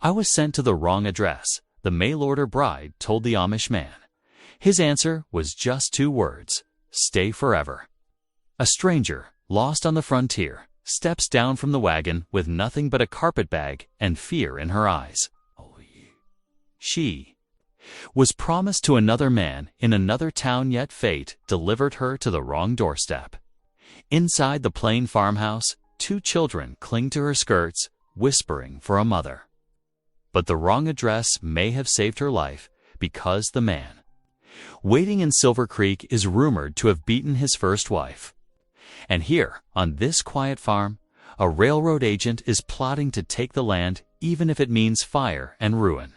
"I was sent to the wrong address," the mail-order bride told the Amish man. His answer was just 2 words: "Stay forever." A stranger, lost on the frontier, steps down from the wagon with nothing but a carpetbag and fear in her eyes. She was promised to another man in another town, yet fate delivered her to the wrong doorstep. Inside the plain farmhouse, 2 children cling to her skirts, whispering for a mother. But the wrong address may have saved her life, because the man waiting in Silver Creek is rumored to have beaten his first wife. And here, on this quiet farm, a railroad agent is plotting to take the land, even if it means fire and ruin.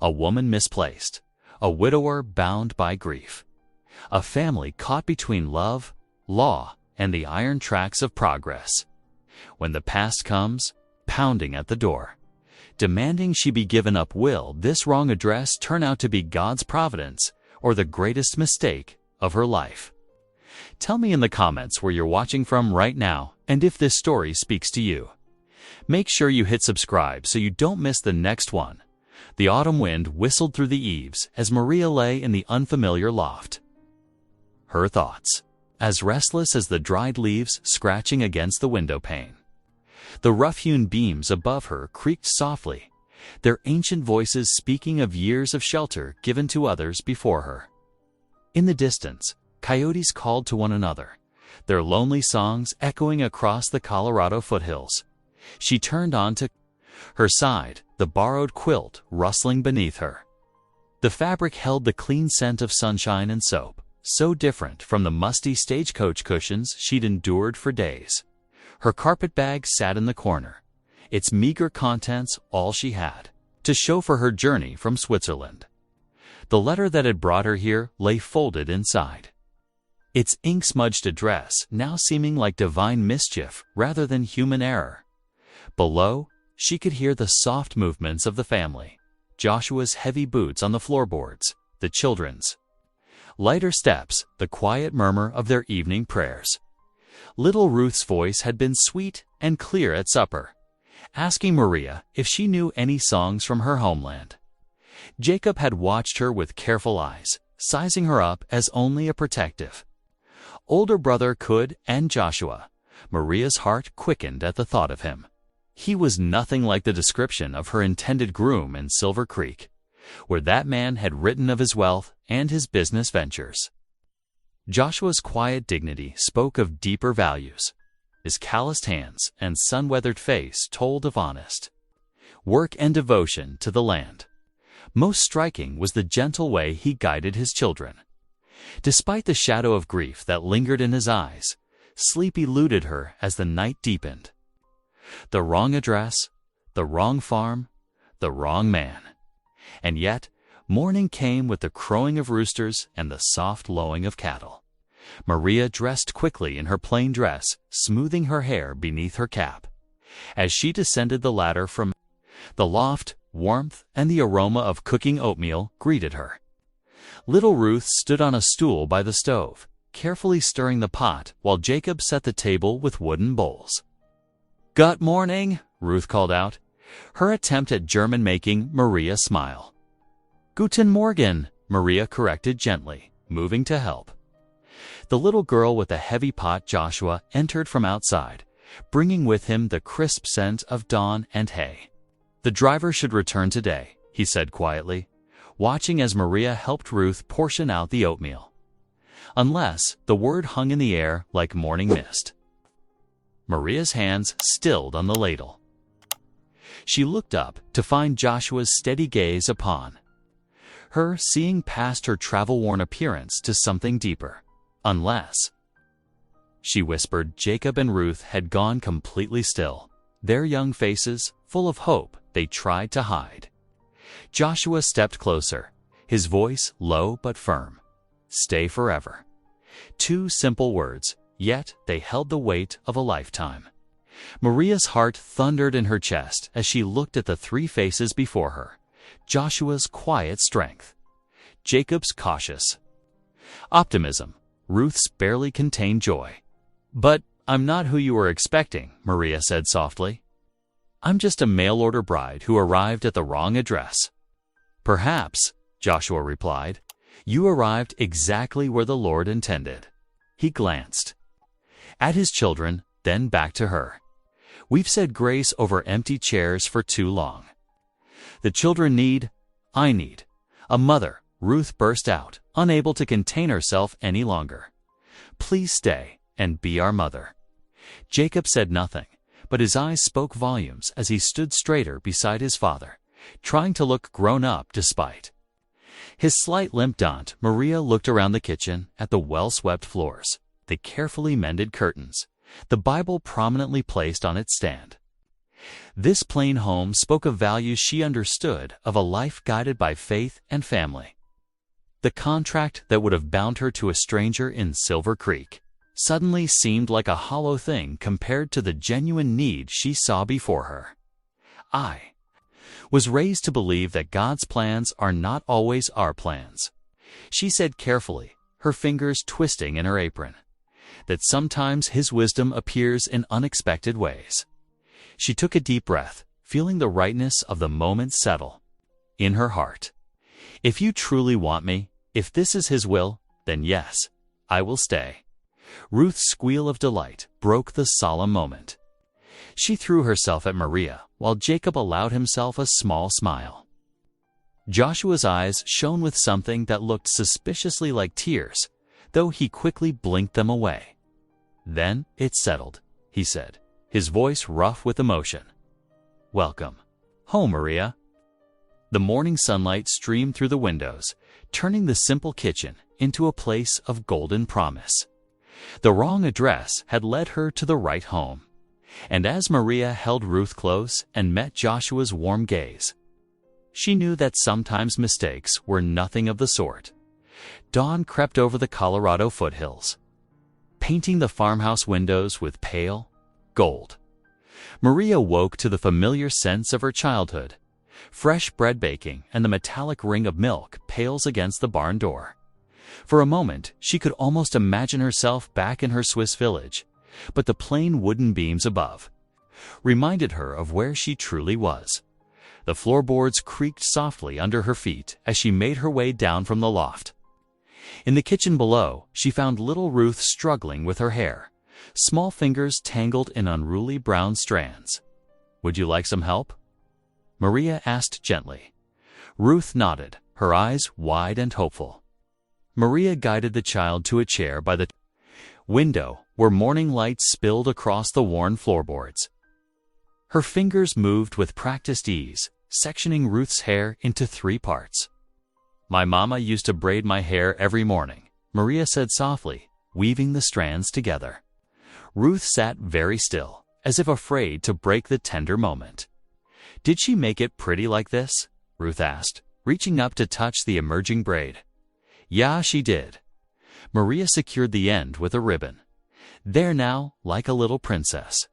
A woman misplaced, a widower bound by grief, a family caught between love, law, and the iron tracks of progress. When the past comes, pounding at the door, demanding she be given up, will this wrong address turn out to be God's providence or the greatest mistake of her life? Tell me in the comments where you're watching from right now and if this story speaks to you. Make sure you hit subscribe so you don't miss the next one. The autumn wind whistled through the eaves as Maria lay in the unfamiliar loft. Her thoughts, as restless as the dried leaves scratching against the window pane. The rough-hewn beams above her creaked softly, their ancient voices speaking of years of shelter given to others before her. In the distance, coyotes called to one another, their lonely songs echoing across the Colorado foothills. She turned on to her side, the borrowed quilt rustling beneath her. The fabric held the clean scent of sunshine and soap, so different from the musty stagecoach cushions she'd endured for days. Her carpetbag sat in the corner, its meager contents all she had to show for her journey from Switzerland. The letter that had brought her here lay folded inside, its ink-smudged address now seeming like divine mischief rather than human error. Below, she could hear the soft movements of the family, Joshua's heavy boots on the floorboards, the children's lighter steps, the quiet murmur of their evening prayers. Little Ruth's voice had been sweet and clear at supper, asking Maria if she knew any songs from her homeland. Jacob had watched her with careful eyes, sizing her up as only a protective older brother could, and Joshua, Maria's heart quickened at the thought of him. He was nothing like the description of her intended groom in Silver Creek, where that man had written of his wealth and his business ventures. Joshua's quiet dignity spoke of deeper values. His calloused hands and sun-weathered face told of honest work and devotion to the land. Most striking was the gentle way he guided his children. Despite the shadow of grief that lingered in his eyes, sleep eluded her as the night deepened. The wrong address, the wrong farm, the wrong man. And yet, morning came with the crowing of roosters and the soft lowing of cattle. Maria dressed quickly in her plain dress, smoothing her hair beneath her cap. As she descended the ladder from the loft, warmth and the aroma of cooking oatmeal greeted her. Little Ruth stood on a stool by the stove, carefully stirring the pot while Jacob set the table with wooden bowls. "Gut morning," Ruth called out, her attempt at German making Maria smile. "Guten Morgen," Maria corrected gently, moving to help. The little girl with the heavy pot, Joshua, entered from outside, bringing with him the crisp scent of dawn and hay. "The driver should return today," he said quietly, watching as Maria helped Ruth portion out the oatmeal. Unless, the word hung in the air like morning mist. Maria's hands stilled on the ladle. She looked up to find Joshua's steady gaze upon her, seeing past her travel-worn appearance to something deeper. Unless, she whispered. Jacob and Ruth had gone completely still, their young faces full of hope they tried to hide. Joshua stepped closer, his voice low but firm. "Stay forever." 2 simple words, yet they held the weight of a lifetime. Maria's heart thundered in her chest as she looked at the 3 faces before her: Joshua's quiet strength, Jacob's cautious optimism, Ruth's barely contained joy. "But I'm not who you were expecting," Maria said softly. I'm just a mail-order bride who arrived at the wrong address." "Perhaps," Joshua replied, "you arrived exactly where the Lord intended." He glanced at his children, then back to her. "We've said grace over empty chairs for too long. The children I need, a mother," Ruth burst out, unable to contain herself any longer. "Please stay and be our mother." Jacob said nothing, but his eyes spoke volumes as he stood straighter beside his father, trying to look grown up despite his slight limp. Aunt Maria looked around the kitchen at the well-swept floors, the carefully mended curtains, the Bible prominently placed on its stand. This plain home spoke of values she understood, of a life guided by faith and family. The contract that would have bound her to a stranger in Silver Creek suddenly seemed like a hollow thing compared to the genuine need she saw before her. "I was raised to believe that God's plans are not always our plans," she said carefully, her fingers twisting in her apron. "That sometimes His wisdom appears in unexpected ways." She took a deep breath, feeling the rightness of the moment settle in her heart. "If you truly want me, if this is His will, then yes, I will stay." Ruth's squeal of delight broke the solemn moment. She threw herself at Maria, while Jacob allowed himself a small smile. Joshua's eyes shone with something that looked suspiciously like tears, though he quickly blinked them away. "Then it's settled," he said, his voice rough with emotion. "Welcome home, Maria." The morning sunlight streamed through the windows, turning the simple kitchen into a place of golden promise. The wrong address had led her to the right home. And as Maria held Ruth close and met Joshua's warm gaze, she knew that sometimes mistakes were nothing of the sort. Dawn crept over the Colorado foothills, painting the farmhouse windows with pale gold. Maria woke to the familiar sense of her childhood, fresh bread baking and the metallic ring of milk pails against the barn door. For a moment, she could almost imagine herself back in her Swiss village, but the plain wooden beams above reminded her of where she truly was. The floorboards creaked softly under her feet as she made her way down from the loft. In the kitchen below, she found little Ruth struggling with her hair, small fingers tangled in unruly brown strands. "Would you like some help?" Maria asked gently. Ruth nodded, her eyes wide and hopeful. Maria guided the child to a chair by the window where morning light spilled across the worn floorboards. Her fingers moved with practiced ease, sectioning Ruth's hair into 3 parts. "My mama used to braid my hair every morning," Maria said softly, weaving the strands together. Ruth sat very still, as if afraid to break the tender moment. "Did she make it pretty like this?" Ruth asked, reaching up to touch the emerging braid. "Yeah, she did." Maria secured the end with a ribbon. "There now, like a little princess."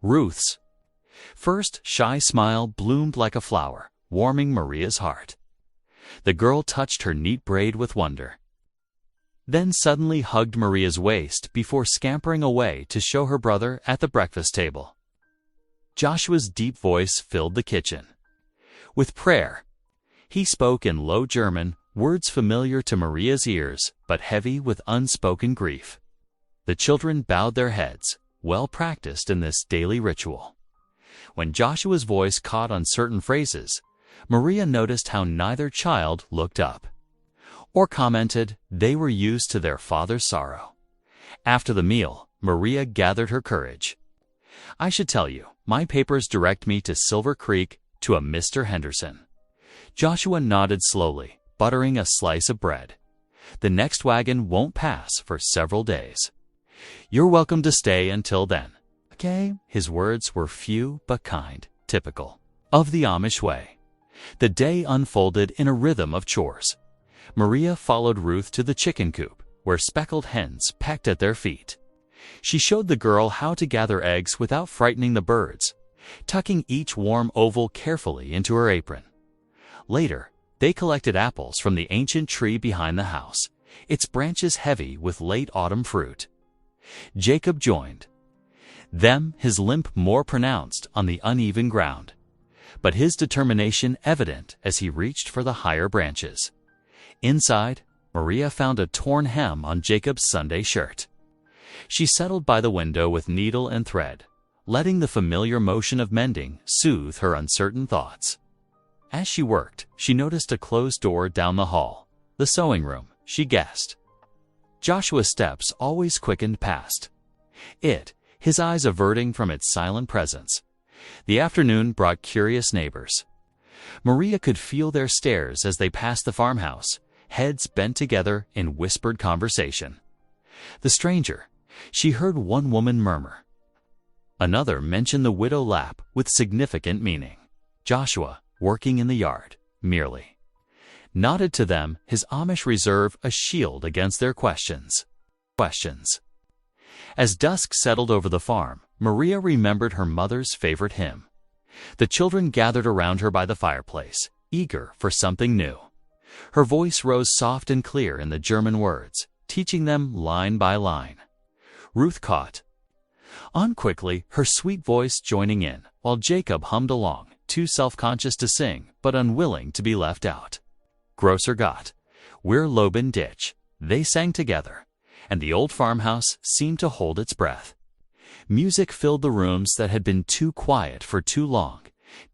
Ruth's first shy smile bloomed like a flower, warming Maria's heart. The girl touched her neat braid with wonder, then suddenly hugged Maria's waist before scampering away to show her brother at the breakfast table. Joshua's deep voice filled the kitchen with prayer. He spoke in low German, words familiar to Maria's ears, but heavy with unspoken grief. The children bowed their heads, well practiced in this daily ritual. When Joshua's voice caught on certain phrases, Maria noticed how neither child looked up or commented. They were used to their father's sorrow. After the meal, Maria gathered her courage. "I should tell you, my papers direct me to Silver Creek to a Mr. Henderson." Joshua nodded slowly, buttering a slice of bread. "The next wagon won't pass for several days. You're welcome to stay until then." "Okay." His words were few but kind, typical of the Amish way. The day unfolded in a rhythm of chores. Maria followed Ruth to the chicken coop, where speckled hens pecked at their feet. She showed the girl how to gather eggs without frightening the birds, tucking each warm oval carefully into her apron. Later, they collected apples from the ancient tree behind the house, its branches heavy with late autumn fruit. Jacob joined his limp more pronounced on the uneven ground, but his determination evident as he reached for the higher branches. Inside, Maria found a torn hem on Jacob's Sunday shirt. She settled by the window with needle and thread, letting the familiar motion of mending soothe her uncertain thoughts. As she worked, she noticed a closed door down the hall. The sewing room, she guessed. Joshua's steps always quickened past it, his eyes averting from its silent presence. The afternoon brought curious neighbors. Maria could feel their stares as they passed the farmhouse, heads bent together in whispered conversation. The stranger, she heard one woman murmur. Another mentioned the widow Lapp with significant meaning. Joshua, working in the yard, merely nodded to them, his Amish reserve a shield against their questions. As dusk settled over the farm, Maria remembered her mother's favorite hymn. The children gathered around her by the fireplace, eager for something new. Her voice rose soft and clear in the German words, teaching them line by line. Ruth caught on quickly, her sweet voice joining in, while Jacob hummed along, too self-conscious to sing, but unwilling to be left out. Grocer got, "We're Loben Ditch." They sang together, and the old farmhouse seemed to hold its breath. Music filled the rooms that had been too quiet for too long,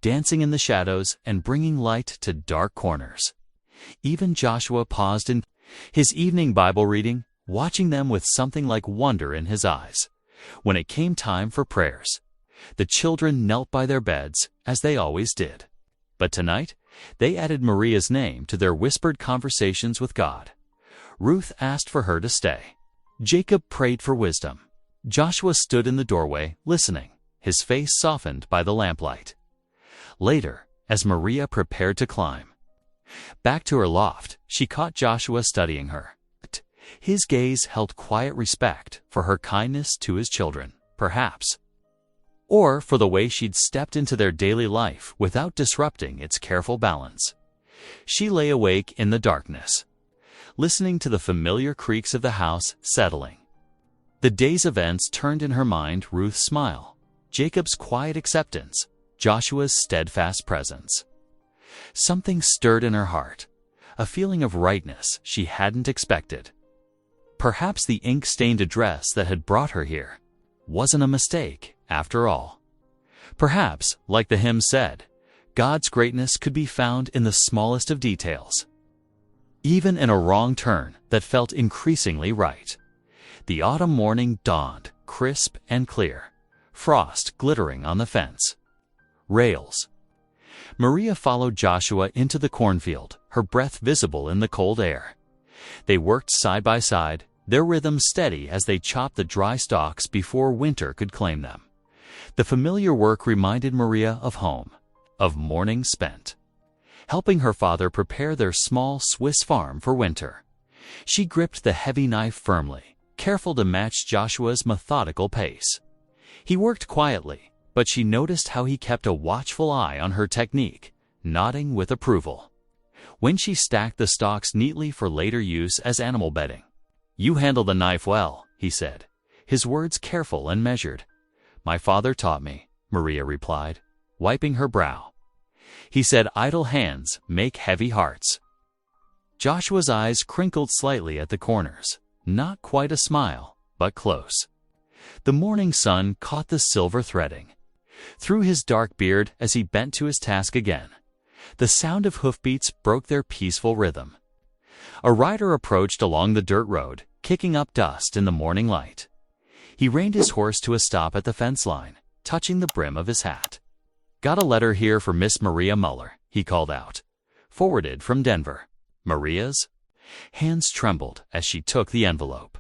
dancing in the shadows and bringing light to dark corners. Even Joshua paused in his evening Bible reading, watching them with something like wonder in his eyes. When it came time for prayers, the children knelt by their beds, as they always did. But tonight, they added Maria's name to their whispered conversations with God. Ruth asked for her to stay. Jacob prayed for wisdom. Joshua stood in the doorway, listening, his face softened by the lamplight. Later, as Maria prepared to climb back to her loft, she caught Joshua studying her. His gaze held quiet respect for her kindness to his children, perhaps, or for the way she'd stepped into their daily life without disrupting its careful balance. She lay awake in the darkness, listening to the familiar creaks of the house settling. The day's events turned in her mind Ruth's smile, Jacob's quiet acceptance, Joshua's steadfast presence. Something stirred in her heart, a feeling of rightness she hadn't expected. Perhaps the ink-stained address that had brought her here wasn't a mistake, after all. Perhaps, like the hymn said, God's greatness could be found in the smallest of details, even in a wrong turn that felt increasingly right. The autumn morning dawned, crisp and clear, frost glittering on the fence rails. Maria followed Joshua into the cornfield, her breath visible in the cold air. They worked side by side, their rhythm steady as they chopped the dry stalks before winter could claim them. The familiar work reminded Maria of home, of mornings spent helping her father prepare their small Swiss farm for winter. She gripped the heavy knife firmly, careful to match Joshua's methodical pace. He worked quietly, but she noticed how he kept a watchful eye on her technique, nodding with approval. When she stacked the stalks neatly for later use as animal bedding, "You handle the knife well," he said, his words careful and measured. "My father taught me," Maria replied, wiping her brow. He said, "Idle hands make heavy hearts." Joshua's eyes crinkled slightly at the corners, not quite a smile, but close. The morning sun caught the silver threading through his dark beard as he bent to his task again. The sound of hoofbeats broke their peaceful rhythm. A rider approached along the dirt road, kicking up dust in the morning light. He reined his horse to a stop at the fence line, touching the brim of his hat. "Got a letter here for Miss Maria Muller," he called out. "Forwarded from Denver." "Maria's?" Hands trembled as she took the envelope.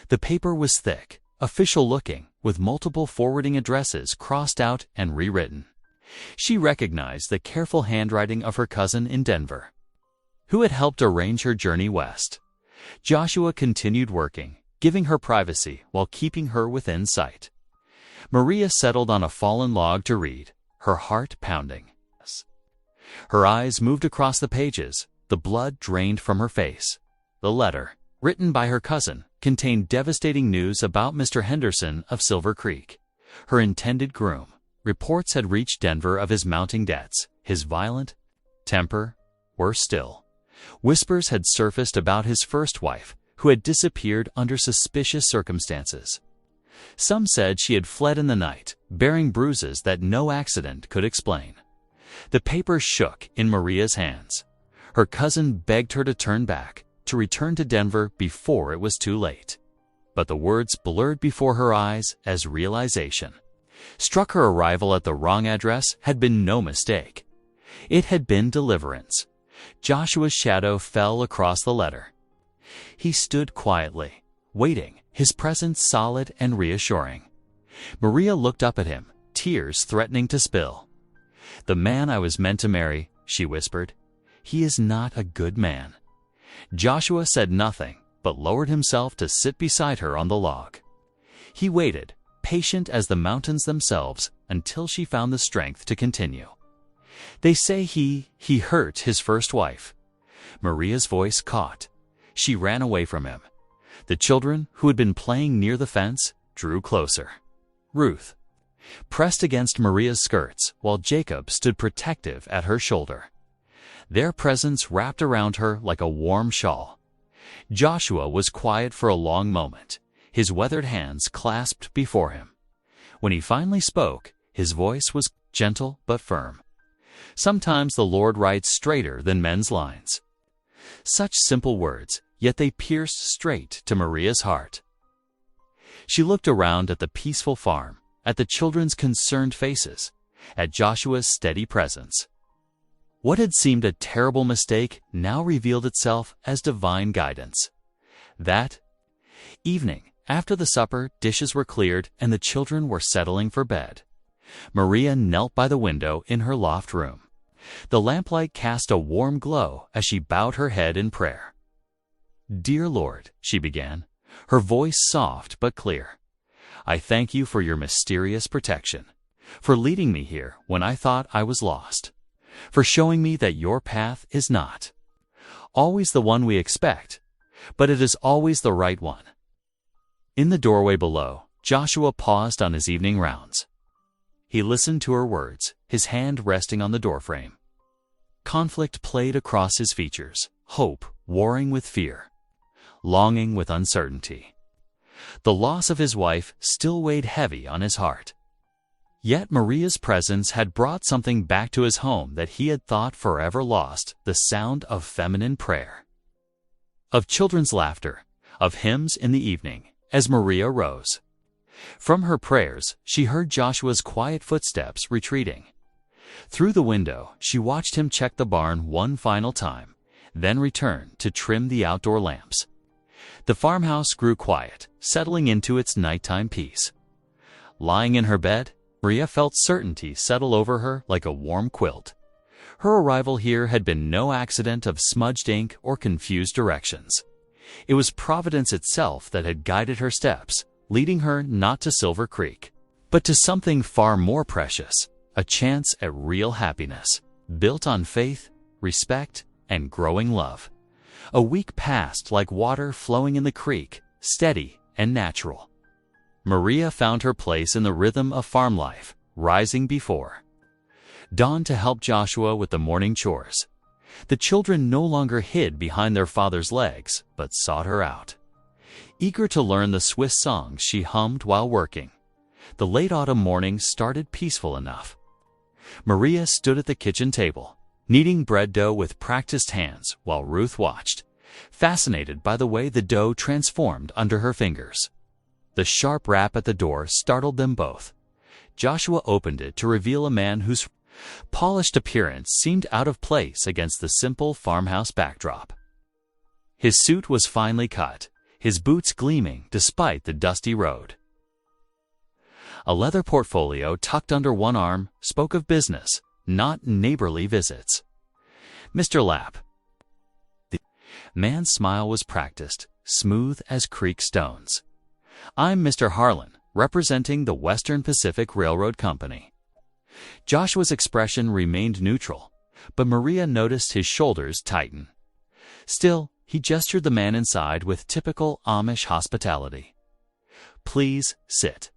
The paper was thick, official-looking, with multiple forwarding addresses crossed out and rewritten. She recognized the careful handwriting of her cousin in Denver, who had helped arrange her journey west. Joshua continued working, giving her privacy while keeping her within sight. Maria settled on a fallen log to read, her heart pounding. Her eyes moved across the pages, the blood drained from her face. The letter, written by her cousin, contained devastating news about Mr. Henderson of Silver Creek, her intended groom. Reports had reached Denver of his mounting debts, his violent temper. Worse still, whispers had surfaced about his first wife, who had disappeared under suspicious circumstances. Some said she had fled in the night, bearing bruises that no accident could explain. The papers shook in Maria's hands. Her cousin begged her to turn back, to return to Denver before it was too late. But the words blurred before her eyes as realization. Struck her arrival at the wrong address had been no mistake. It had been deliverance. Joshua's shadow fell across the letter. He stood quietly, waiting, his presence solid and reassuring. Maria looked up at him, tears threatening to spill. "The man I was meant to marry," she whispered. "He is not a good man." Joshua said nothing, but lowered himself to sit beside her on the log. He waited, patient as the mountains themselves, until she found the strength to continue. "They say he hurt his first wife." Maria's voice caught. She ran away from him. The children, who had been playing near the fence, drew closer. Ruth pressed against Maria's skirts, while Jacob stood protective at her shoulder. Their presence wrapped around her like a warm shawl. Joshua was quiet for a long moment, his weathered hands clasped before him. When he finally spoke, his voice was gentle but firm. Sometimes the Lord writes straighter than men's lines. Such simple words, yet they pierced straight to Maria's heart. She looked around at the peaceful farm, at the children's concerned faces, at Joshua's steady presence. What had seemed a terrible mistake now revealed itself as divine guidance. That evening, after the supper, dishes were cleared and the children were settling for bed. Maria knelt by the window in her loft room. The lamplight cast a warm glow as she bowed her head in prayer. "Dear Lord," she began, her voice soft but clear, "I thank you for your mysterious protection, for leading me here when I thought I was lost, for showing me that your path is not always the one we expect, but it is always the right one." In the doorway below, Joshua paused on his evening rounds. He listened to her words, his hand resting on the doorframe. Conflict played across his features, hope warring with fear, longing with uncertainty. The loss of his wife still weighed heavy on his heart. Yet Maria's presence had brought something back to his home that he had thought forever lost, the sound of feminine prayer, of children's laughter, of hymns in the evening, as Maria rose. From her prayers, she heard Joshua's quiet footsteps retreating. Through the window, she watched him check the barn one final time, then return to trim the outdoor lamps. The farmhouse grew quiet, settling into its nighttime peace. Lying in her bed, Maria felt certainty settle over her like a warm quilt. Her arrival here had been no accident of smudged ink or confused directions. It was Providence itself that had guided her steps, leading her not to Silver Creek, but to something far more precious, a chance at real happiness, built on faith, respect, and growing love. A week passed like water flowing in the creek, steady and natural. Maria found her place in the rhythm of farm life, rising before dawn to help Joshua with the morning chores. The children no longer hid behind their father's legs, but sought her out. Eager to learn the Swiss songs she hummed while working, the late autumn morning started peaceful enough. Maria stood at the kitchen table, kneading bread dough with practiced hands while Ruth watched, fascinated by the way the dough transformed under her fingers. The sharp rap at the door startled them both. Joshua opened it to reveal a man whose polished appearance seemed out of place against the simple farmhouse backdrop. His suit was finely cut, his boots gleaming despite the dusty road. A leather portfolio tucked under one arm spoke of business, not neighborly visits. "Mr. Lapp." The man's smile was practiced, smooth as creek stones. "I'm Mr. Harlan, representing the Western Pacific Railroad Company." Joshua's expression remained neutral, but Maria noticed his shoulders tighten. Still, he gestured the man inside with typical Amish hospitality. "Please sit."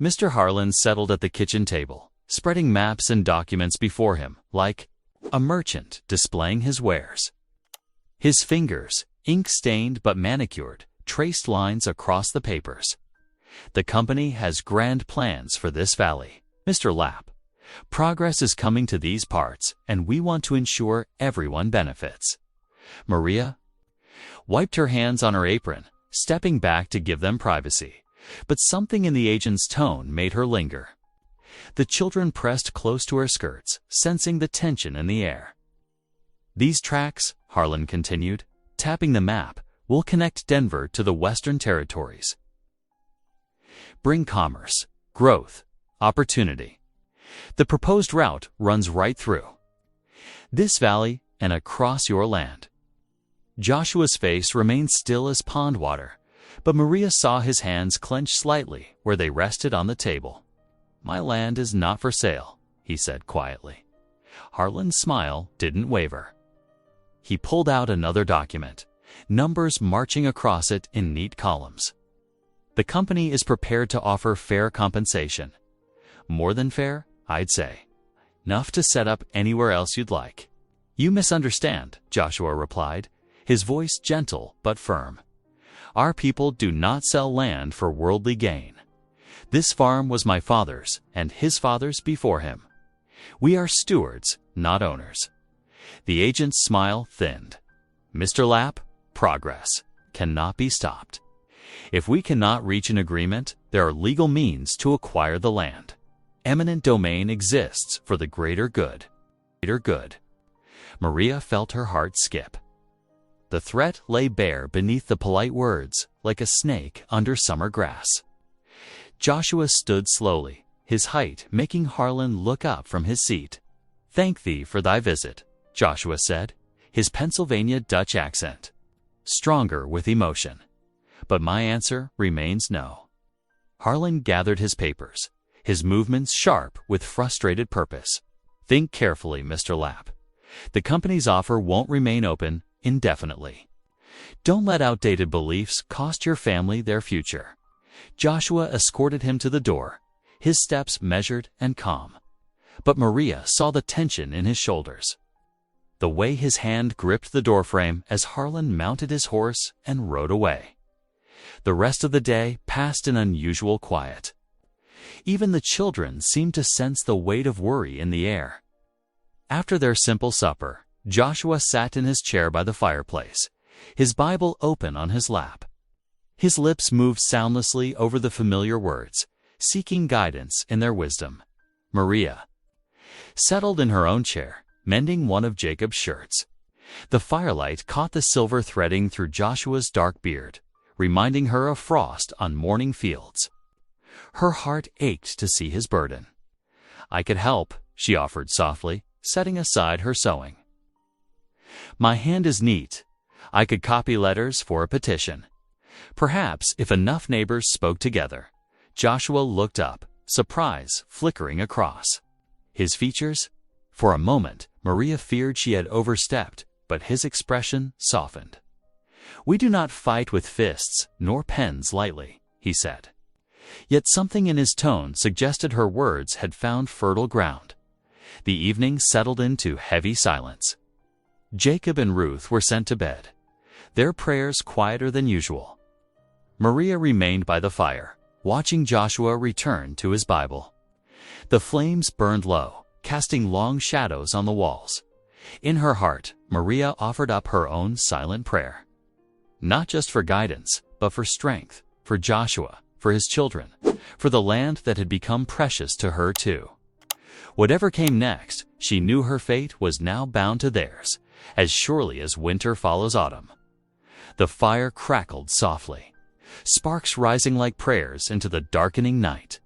Mr. Harlan settled at the kitchen table, spreading maps and documents before him, like a merchant displaying his wares. His fingers, ink-stained but manicured, traced lines across the papers. The company has grand plans for this valley, Mr. Lapp. Progress is coming to these parts, and we want to ensure everyone benefits. Maria wiped her hands on her apron, stepping back to give them privacy, but something in the agent's tone made her linger. The children pressed close to her skirts, sensing the tension in the air. These tracks, Harlan continued, tapping the map, will connect Denver to the Western Territories. Bring commerce, growth, opportunity. The proposed route runs right through this valley and across your land. Joshua's face remained still as pond water, but Maria saw his hands clench slightly where they rested on the table. My land is not for sale, he said quietly. Harlan's smile didn't waver. He pulled out another document, numbers marching across it in neat columns. The company is prepared to offer fair compensation. More than fair, I'd say. Enough to set up anywhere else you'd like. You misunderstand, Joshua replied, his voice gentle but firm. Our people do not sell land for worldly gain. This farm was my father's and his father's before him. We are stewards, not owners. The agent's smile thinned. Mr. Lapp, progress cannot be stopped. If we cannot reach an agreement, there are legal means to acquire the land. Eminent domain exists for the greater good. Maria felt her heart skip. The threat lay bare beneath the polite words, like a snake under summer grass. Joshua stood slowly, his height making Harlan look up from his seat. Thank thee for thy visit, Joshua said, his Pennsylvania Dutch accent stronger with emotion. But my answer remains no. Harlan gathered his papers, his movements sharp with frustrated purpose. Think carefully, Mr. Lapp. The company's offer won't remain open indefinitely. Don't let outdated beliefs cost your family their future. Joshua escorted him to the door, his steps measured and calm. But Maria saw the tension in his shoulders, the way his hand gripped the doorframe as Harlan mounted his horse and rode away. The rest of the day passed in unusual quiet. Even the children seemed to sense the weight of worry in the air. After their simple supper, Joshua sat in his chair by the fireplace, his Bible open on his lap. His lips moved soundlessly over the familiar words, seeking guidance in their wisdom. Maria settled in her own chair, mending one of Jacob's shirts. The firelight caught the silver threading through Joshua's dark beard, reminding her of frost on morning fields. Her heart ached to see his burden. I could help, she offered softly, setting aside her sewing. My hand is neat. I could copy letters for a petition. Perhaps if enough neighbors spoke together. Joshua looked up, surprise flickering across his features. For a moment, Maria feared she had overstepped, but his expression softened. We do not fight with fists nor pens lightly, he said. Yet something in his tone suggested her words had found fertile ground. The evening settled into heavy silence. Jacob and Ruth were sent to bed, their prayers quieter than usual. Maria remained by the fire, watching Joshua return to his Bible. The flames burned low, casting long shadows on the walls. In her heart, Maria offered up her own silent prayer. Not just for guidance, but for strength, for Joshua, for his children, for the land that had become precious to her too. Whatever came next, she knew her fate was now bound to theirs, as surely as winter follows autumn. The fire crackled softly, sparks rising like prayers into the darkening night.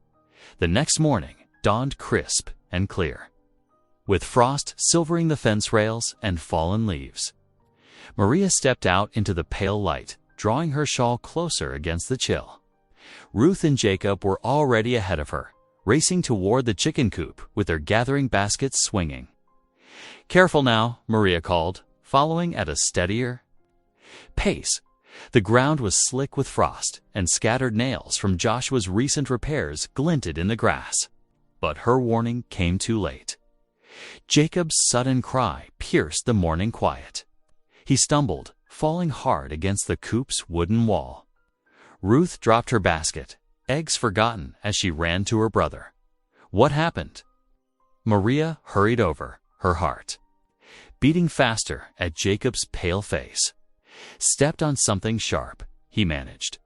The next morning dawned crisp and clear, with frost silvering the fence rails and fallen leaves. Maria stepped out into the pale light, drawing her shawl closer against the chill. Ruth and Jacob were already ahead of her, racing toward the chicken coop with their gathering baskets swinging. Careful now, Maria called, following at a steadier pace. The ground was slick with frost, and scattered nails from Joshua's recent repairs glinted in the grass. But her warning came too late. Jacob's sudden cry pierced the morning quiet. He stumbled, falling hard against the coop's wooden wall. Ruth dropped her basket, eggs forgotten as she ran to her brother. What happened? Maria hurried over, her heart beating faster at Jacob's pale face. Stepped on something sharp, he managed,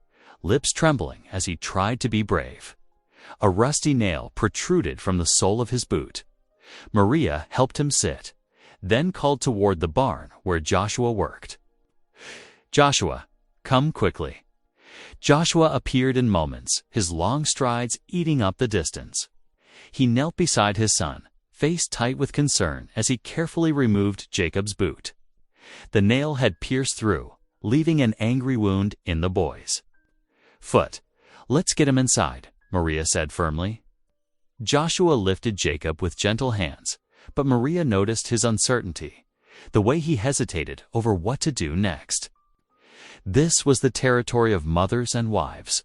lips trembling as he tried to be brave. A rusty nail protruded from the sole of his boot. Maria helped him sit, then called toward the barn where Joshua worked. "Joshua, come quickly." Joshua appeared in moments, his long strides eating up the distance. He knelt beside his son, face tight with concern as he carefully removed Jacob's boot. The nail had pierced through, leaving an angry wound in the boy's foot. "Let's get him inside," Maria said firmly. Joshua lifted Jacob with gentle hands, but Maria noticed his uncertainty, the way he hesitated over what to do next. This was the territory of mothers and wives,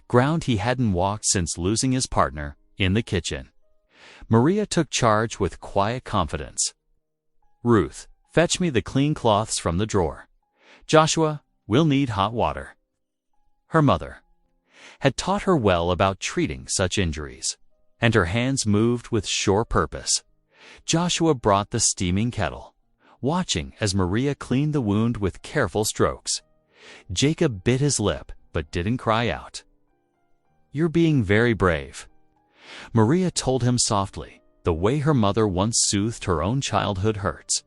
ground he hadn't walked since losing his partner in the kitchen. Maria took charge with quiet confidence. "Ruth, fetch me the clean cloths from the drawer. Joshua, we'll need hot water." Her mother had taught her well about treating such injuries, and her hands moved with sure purpose. Joshua brought the steaming kettle, watching as Maria cleaned the wound with careful strokes. Jacob bit his lip, but didn't cry out. "You're being very brave," Maria told him softly, the way her mother once soothed her own childhood hurts.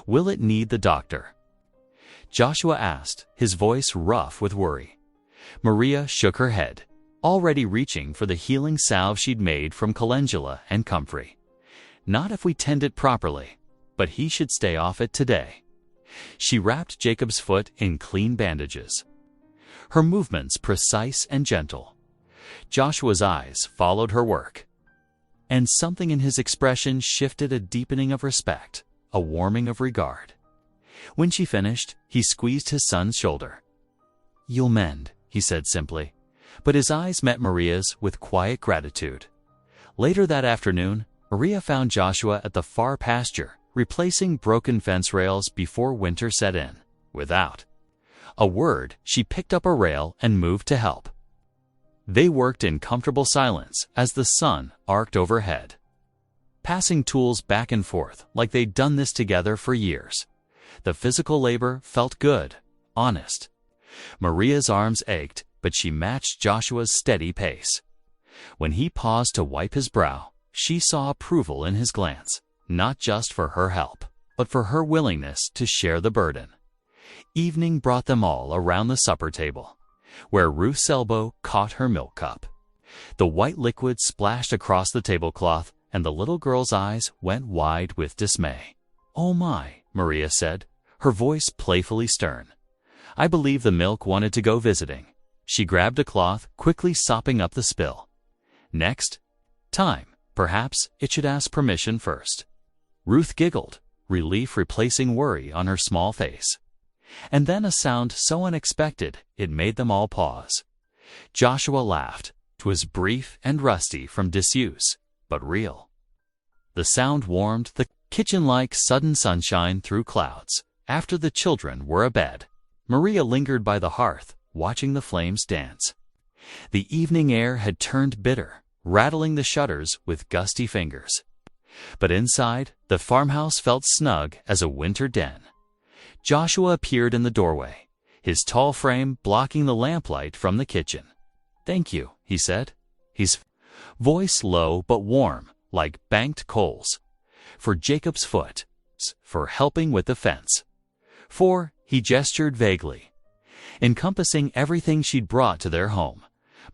"Will it need the doctor?" Joshua asked, his voice rough with worry. Maria shook her head, already reaching for the healing salve she'd made from calendula and comfrey. "Not if we tend it properly, but he should stay off it today." She wrapped Jacob's foot in clean bandages, her movements precise and gentle. Joshua's eyes followed her work, and something in his expression shifted, a deepening of respect, a warming of regard. When she finished, he squeezed his son's shoulder. "You'll mend," he said simply, but his eyes met Maria's with quiet gratitude. Later that afternoon, Maria found Joshua at the far pasture, replacing broken fence rails before winter set in. Without a word, she picked up a rail and moved to help. They worked in comfortable silence as the sun arced overhead, passing tools back and forth like they'd done this together for years. The physical labor felt good, honest. Maria's arms ached, but she matched Joshua's steady pace. When he paused to wipe his brow, she saw approval in his glance, not just for her help, but for her willingness to share the burden. Evening brought them all around the supper table, where Ruth's elbow caught her milk cup. The white liquid splashed across the tablecloth, and the little girl's eyes went wide with dismay. "Oh my," Maria said, her voice playfully stern. "I believe the milk wanted to go visiting." She grabbed a cloth, quickly sopping up the spill. "Next time, perhaps it should ask permission first." Ruth giggled, relief replacing worry on her small face. And then a sound so unexpected it made them all pause. Joshua laughed. It was brief and rusty from disuse, but real. The sound warmed the kitchen like sudden sunshine through clouds. After the children were abed, Maria lingered by the hearth, watching the flames dance. The evening air had turned bitter, rattling the shutters with gusty fingers. But inside, the farmhouse felt snug as a winter den. Joshua appeared in the doorway, his tall frame blocking the lamplight from the kitchen. "Thank you," he said, his voice low but warm, like banked coals. "For Jacob's foot, for helping with the fence, for," he gestured vaguely, encompassing everything she'd brought to their home.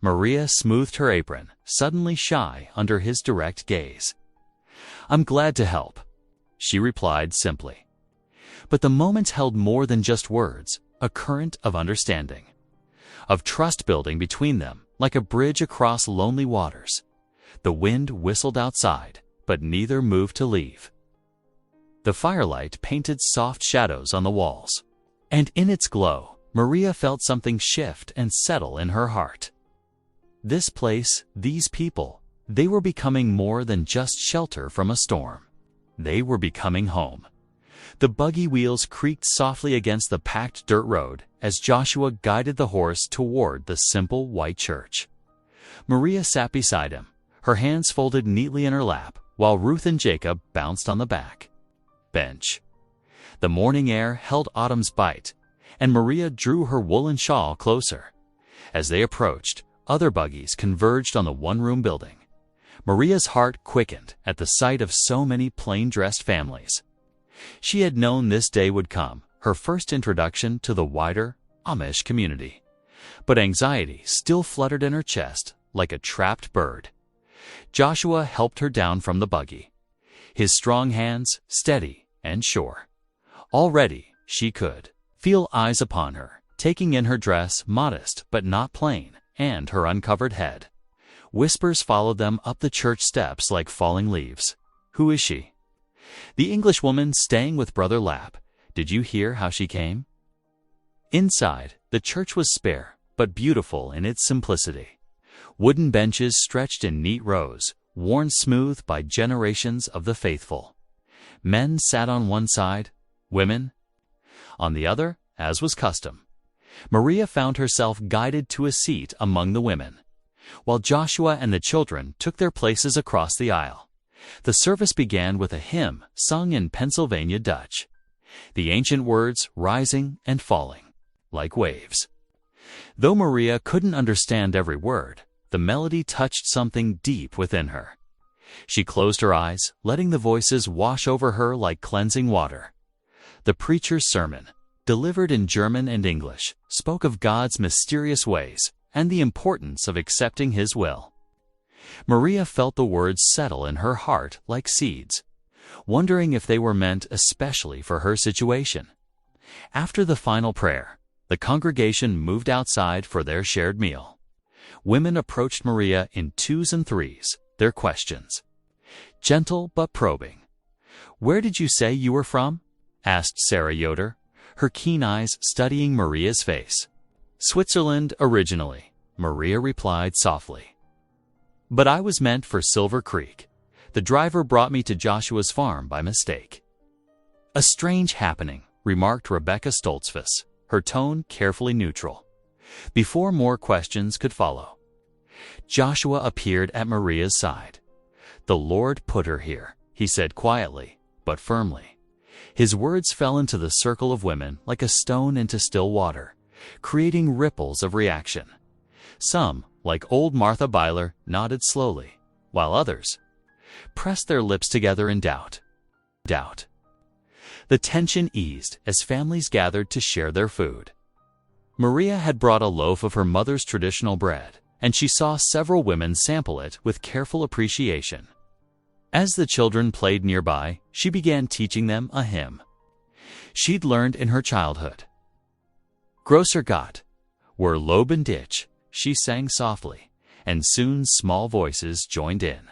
Maria smoothed her apron, suddenly shy under his direct gaze. "I'm glad to help," she replied simply. But the moments held more than just words, a current of understanding, of trust building between them, like a bridge across lonely waters. The wind whistled outside, but neither moved to leave. The firelight painted soft shadows on the walls, and in its glow, Maria felt something shift and settle in her heart. This place, these people, they were becoming more than just shelter from a storm. They were becoming home. The buggy wheels creaked softly against the packed dirt road as Joshua guided the horse toward the simple white church. Maria sat beside him, her hands folded neatly in her lap, while Ruth and Jacob bounced on the back bench. The morning air held autumn's bite, and Maria drew her woolen shawl closer. As they approached, other buggies converged on the one-room building. Maria's heart quickened at the sight of so many plain-dressed families. She had known this day would come, her first introduction to the wider Amish community. But anxiety still fluttered in her chest like a trapped bird. Joshua helped her down from the buggy, his strong hands steady and sure. Already she could feel eyes upon her, taking in her dress, modest but not plain, and her uncovered head. Whispers followed them up the church steps like falling leaves. Who is she? The Englishwoman staying with Brother Lapp. Did you hear how she came? Inside, the church was spare, but beautiful in its simplicity. Wooden benches stretched in neat rows, worn smooth by generations of the faithful. Men sat on one side, women on the other, as was custom. Maria found herself guided to a seat among the women, while Joshua and the children took their places across the aisle. The service began with a hymn sung in Pennsylvania Dutch, the ancient words rising and falling like waves. Though Maria couldn't understand every word, the melody touched something deep within her. She closed her eyes, letting the voices wash over her like cleansing water. The preacher's sermon, delivered in German and English, spoke of God's mysterious ways and the importance of accepting His will. Maria felt the words settle in her heart like seeds, wondering if they were meant especially for her situation. After the final prayer, the congregation moved outside for their shared meal. Women approached Maria in twos and threes, their questions gentle but probing. "Where did you say you were from?" asked Sarah Yoder, her keen eyes studying Maria's face. "Switzerland originally," Maria replied softly. "But I was meant for Silver Creek. The driver brought me to Joshua's farm by mistake." "A strange happening," remarked Rebecca Stoltzfus, her tone carefully neutral. Before more questions could follow, Joshua appeared at Maria's side. "The Lord put her here," he said quietly, but firmly. His words fell into the circle of women like a stone into still water, creating ripples of reaction. Some, like old Martha Byler, nodded slowly, while others pressed their lips together in doubt. The tension eased as families gathered to share their food. Maria had brought a loaf of her mother's traditional bread, and she saw several women sample it with careful appreciation. As the children played nearby, she began teaching them a hymn she'd learned in her childhood. "Grosser Gott, were Lob und Dich," she sang softly, and soon small voices joined in.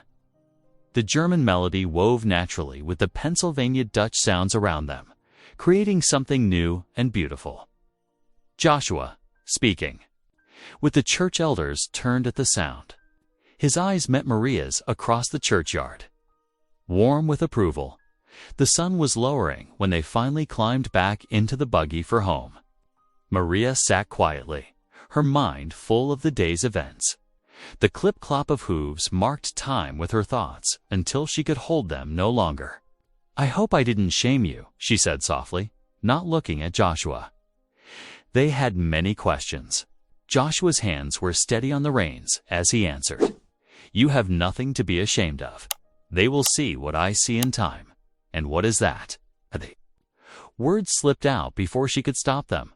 The German melody wove naturally with the Pennsylvania Dutch sounds around them, creating something new and beautiful. Joshua, speaking, with the church elders turned at the sound. His eyes met Maria's across the churchyard. Warm with approval, the sun was lowering when they finally climbed back into the buggy for home. Maria sat quietly, her mind full of the day's events. The clip-clop of hooves marked time with her thoughts until she could hold them no longer. "I hope I didn't shame you," she said softly, not looking at Joshua. They had many questions. Joshua's hands were steady on the reins as he answered, "You have nothing to be ashamed of. They will see what I see in time." "And what is that?" Words slipped out before she could stop them,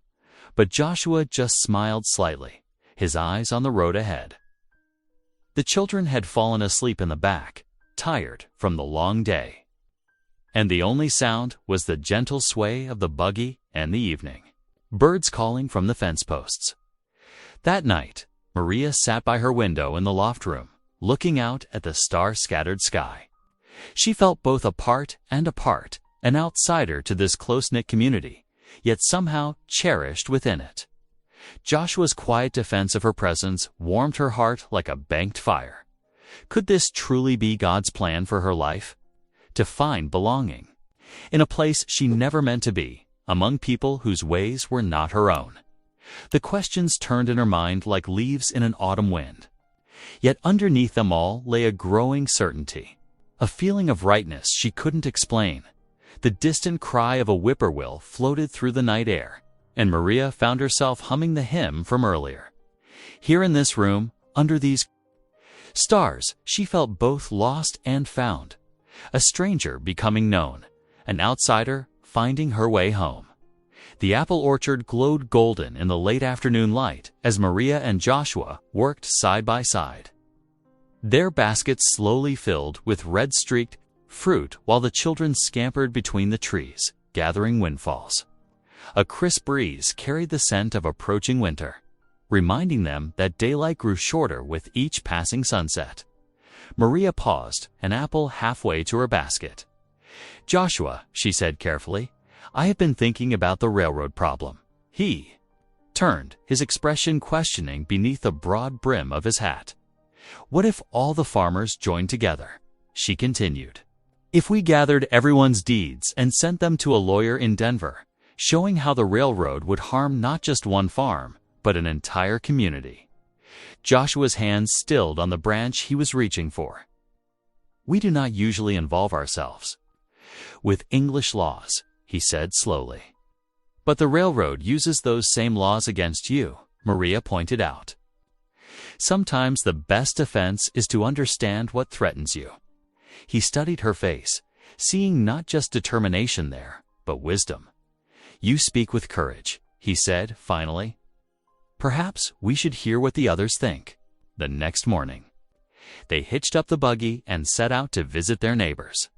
but Joshua just smiled slightly, his eyes on the road ahead. The children had fallen asleep in the back, tired from the long day, and the only sound was the gentle sway of the buggy and the evening birds calling from the fence posts. That night, Maria sat by her window in the loft room, looking out at the star-scattered sky. She felt both apart, an outsider to this close-knit community, yet somehow cherished within it. Joshua's quiet defense of her presence warmed her heart like a banked fire. Could this truly be God's plan for her life? To find belonging in a place she never meant to be, among people whose ways were not her own. The questions turned in her mind like leaves in an autumn wind. Yet underneath them all lay a growing certainty, a feeling of rightness she couldn't explain. The distant cry of a whippoorwill floated through the night air, and Maria found herself humming the hymn from earlier. Here in this room, under these stars, she felt both lost and found, a stranger becoming known, an outsider finding her way home. The apple orchard glowed golden in the late afternoon light as Maria and Joshua worked side by side. Their baskets slowly filled with red-streaked fruit while the children scampered between the trees, gathering windfalls. A crisp breeze carried the scent of approaching winter, reminding them that daylight grew shorter with each passing sunset. Maria paused, an apple halfway to her basket. "Joshua," she said carefully, "I have been thinking about the railroad problem." He turned, his expression questioning beneath the broad brim of his hat. "What if all the farmers joined together?" she continued. "If we gathered everyone's deeds and sent them to a lawyer in Denver, showing how the railroad would harm not just one farm, but an entire community." Joshua's hands stilled on the branch he was reaching for. "We do not usually involve ourselves with English laws," he said slowly. "But the railroad uses those same laws against you," Maria pointed out. "Sometimes the best defense is to understand what threatens you." He studied her face, seeing not just determination there, but wisdom. "You speak with courage," he said finally. "Perhaps we should hear what the others think." The next morning, they hitched up the buggy and set out to visit their neighbors.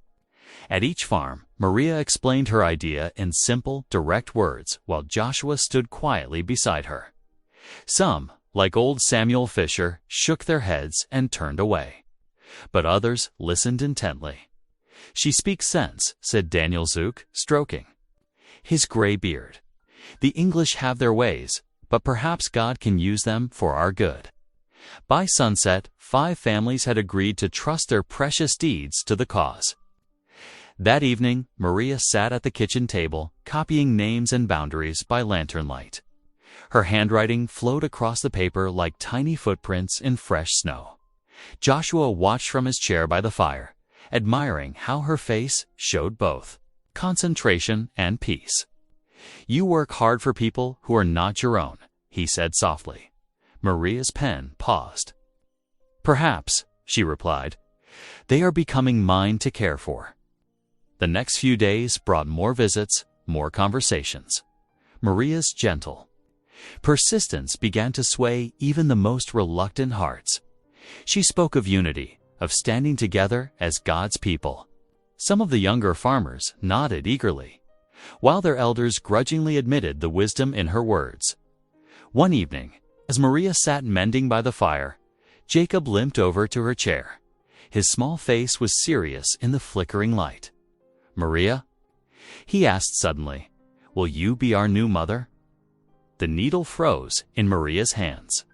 At each farm, Maria explained her idea in simple, direct words while Joshua stood quietly beside her. Some, like old Samuel Fisher, shook their heads and turned away, but others listened intently. "She speaks sense," said Daniel Zook, stroking his gray beard. "The English have their ways, but perhaps God can use them for our good." By sunset, 5 families had agreed to trust their precious deeds to the cause. That evening, Maria sat at the kitchen table, copying names and boundaries by lantern light. Her handwriting flowed across the paper like tiny footprints in fresh snow. Joshua watched from his chair by the fire, admiring how her face showed both concentration and peace. "You work hard for people who are not your own," he said softly. Maria's pen paused. "Perhaps," she replied, "they are becoming mine to care for." The next few days brought more visits, more conversations. Maria's gentle persistence began to sway even the most reluctant hearts. She spoke of unity, of standing together as God's people. Some of the younger farmers nodded eagerly, while their elders grudgingly admitted the wisdom in her words. One evening, as Maria sat mending by the fire, Jacob limped over to her chair. His small face was serious in the flickering light. "Maria," he asked suddenly, "will you be our new mother?" The needle froze in Maria's hands.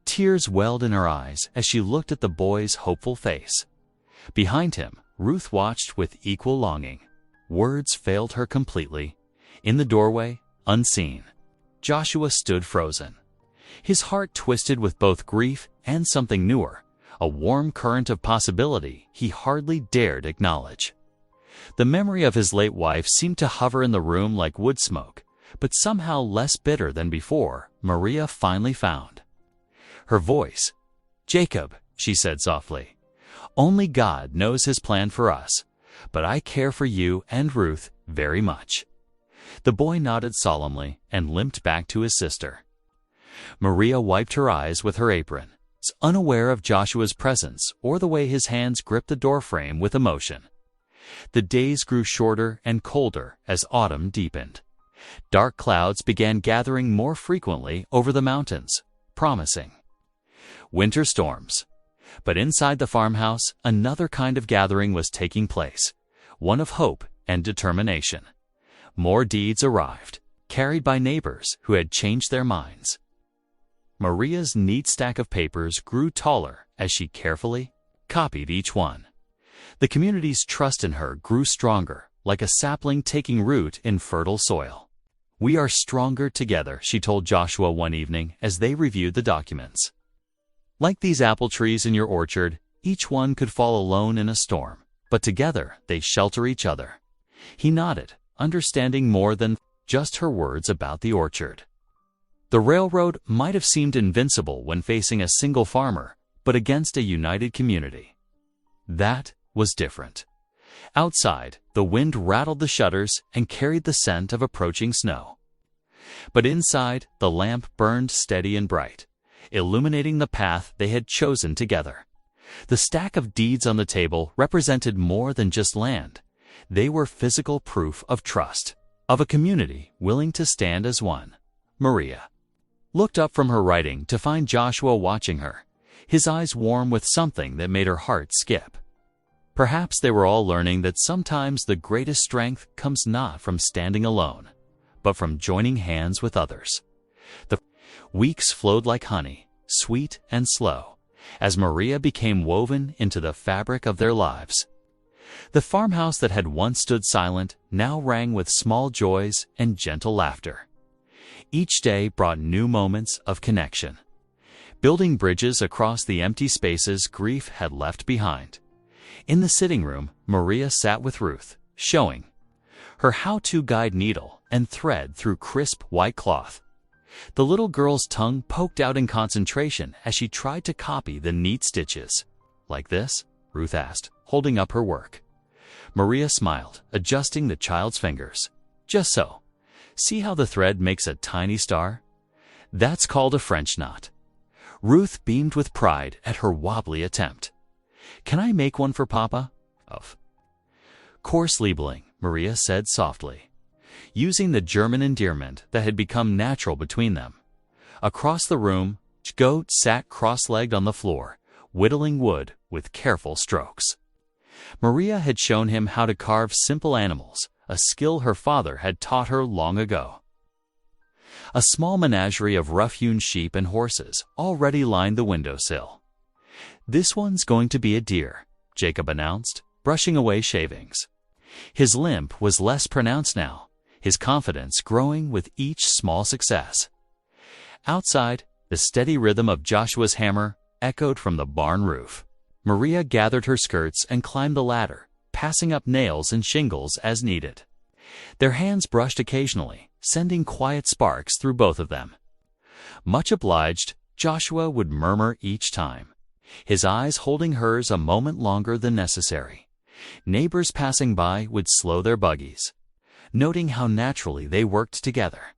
Tears welled in her eyes as she looked at the boy's hopeful face. Behind him, Ruth watched with equal longing. Words failed her completely. In the doorway, unseen, Joshua stood frozen. His heart twisted with both grief and something newer, a warm current of possibility he hardly dared acknowledge. The memory of his late wife seemed to hover in the room like wood smoke, but somehow less bitter than before, Maria finally found her voice. "Jacob," she said softly, "only God knows his plan for us, but I care for you and Ruth very much." The boy nodded solemnly and limped back to his sister. Maria wiped her eyes with her apron, unaware of Joshua's presence or the way his hands gripped the doorframe with emotion. The days grew shorter and colder as autumn deepened. Dark clouds began gathering more frequently over the mountains, promising winter storms. But inside the farmhouse, another kind of gathering was taking place, one of hope and determination. More deeds arrived, carried by neighbors who had changed their minds. Maria's neat stack of papers grew taller as she carefully copied each one. The community's trust in her grew stronger, like a sapling taking root in fertile soil. "We are stronger together," she told Joshua one evening as they reviewed the documents. "Like these apple trees in your orchard, each one could fall alone in a storm, but together they shelter each other." He nodded, understanding more than just her words about the orchard. The railroad might have seemed invincible when facing a single farmer, but against a united community, that was different. Outside, the wind rattled the shutters and carried the scent of approaching snow. But inside, the lamp burned steady and bright, illuminating the path they had chosen together. The stack of deeds on the table represented more than just land. They were physical proof of trust, of a community willing to stand as one. Maria looked up from her writing to find Joshua watching her, his eyes warm with something that made her heart skip. Perhaps they were all learning that sometimes the greatest strength comes not from standing alone, but from joining hands with others. The weeks flowed like honey, sweet and slow, as Maria became woven into the fabric of their lives. The farmhouse that had once stood silent now rang with small joys and gentle laughter. Each day brought new moments of connection, building bridges across the empty spaces grief had left behind. In the sitting room, Maria sat with Ruth, showing her how-to guide needle and thread through crisp white cloth. The little girl's tongue poked out in concentration as she tried to copy the neat stitches. "Like this?" Ruth asked, holding up her work. Maria smiled, adjusting the child's fingers. "Just so. See how the thread makes a tiny star? That's called a French knot." Ruth beamed with pride at her wobbly attempt. "Can I make one for Papa?" "Of course, Liebling," Maria said softly, using the German endearment that had become natural between them. Across the room, Goat sat cross-legged on the floor, whittling wood with careful strokes. Maria had shown him how to carve simple animals, a skill her father had taught her long ago. A small menagerie of rough-hewn sheep and horses already lined the windowsill. "This one's going to be a deer," Jacob announced, brushing away shavings. His limp was less pronounced now, his confidence growing with each small success. Outside, the steady rhythm of Joshua's hammer echoed from the barn roof. Maria gathered her skirts and climbed the ladder, passing up nails and shingles as needed. Their hands brushed occasionally, sending quiet sparks through both of them. "Much obliged," Joshua would murmur each time, his eyes holding hers a moment longer than necessary. Neighbors passing by would slow their buggies, noting how naturally they worked together.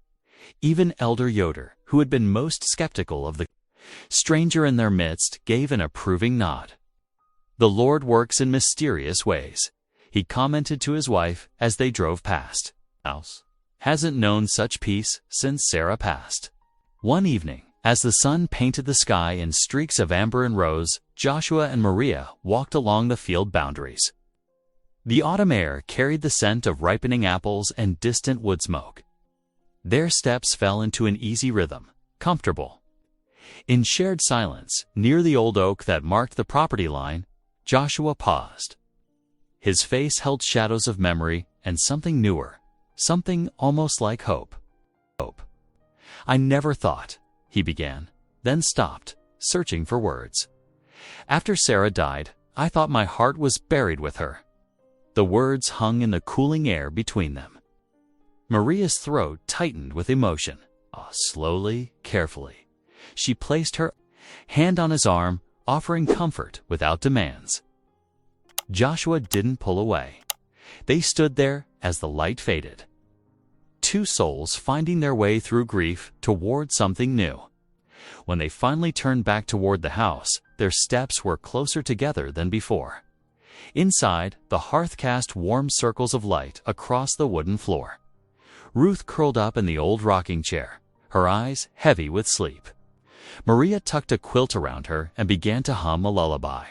Even Elder Yoder, who had been most skeptical of the stranger in their midst, gave an approving nod. "The Lord works in mysterious ways," he commented to his wife as they drove past. "House hasn't known such peace since Sarah passed." One evening, as the sun painted the sky in streaks of amber and rose, Joshua and Maria walked along the field boundaries. The autumn air carried the scent of ripening apples and distant wood smoke. Their steps fell into an easy rhythm, comfortable. In shared silence, near the old oak that marked the property line, Joshua paused. His face held shadows of memory and something newer, something almost like hope. "Hope. I never thought," he began, then stopped, searching for words. "After Sarah died, I thought my heart was buried with her." The words hung in the cooling air between them. Maria's throat tightened with emotion. Slowly, carefully, she placed her hand on his arm, offering comfort without demands. Joshua didn't pull away. They stood there as the light faded. Two souls finding their way through grief toward something new. When they finally turned back toward the house, their steps were closer together than before. Inside, the hearth cast warm circles of light across the wooden floor. Ruth curled up in the old rocking chair, her eyes heavy with sleep. Maria tucked a quilt around her and began to hum a lullaby,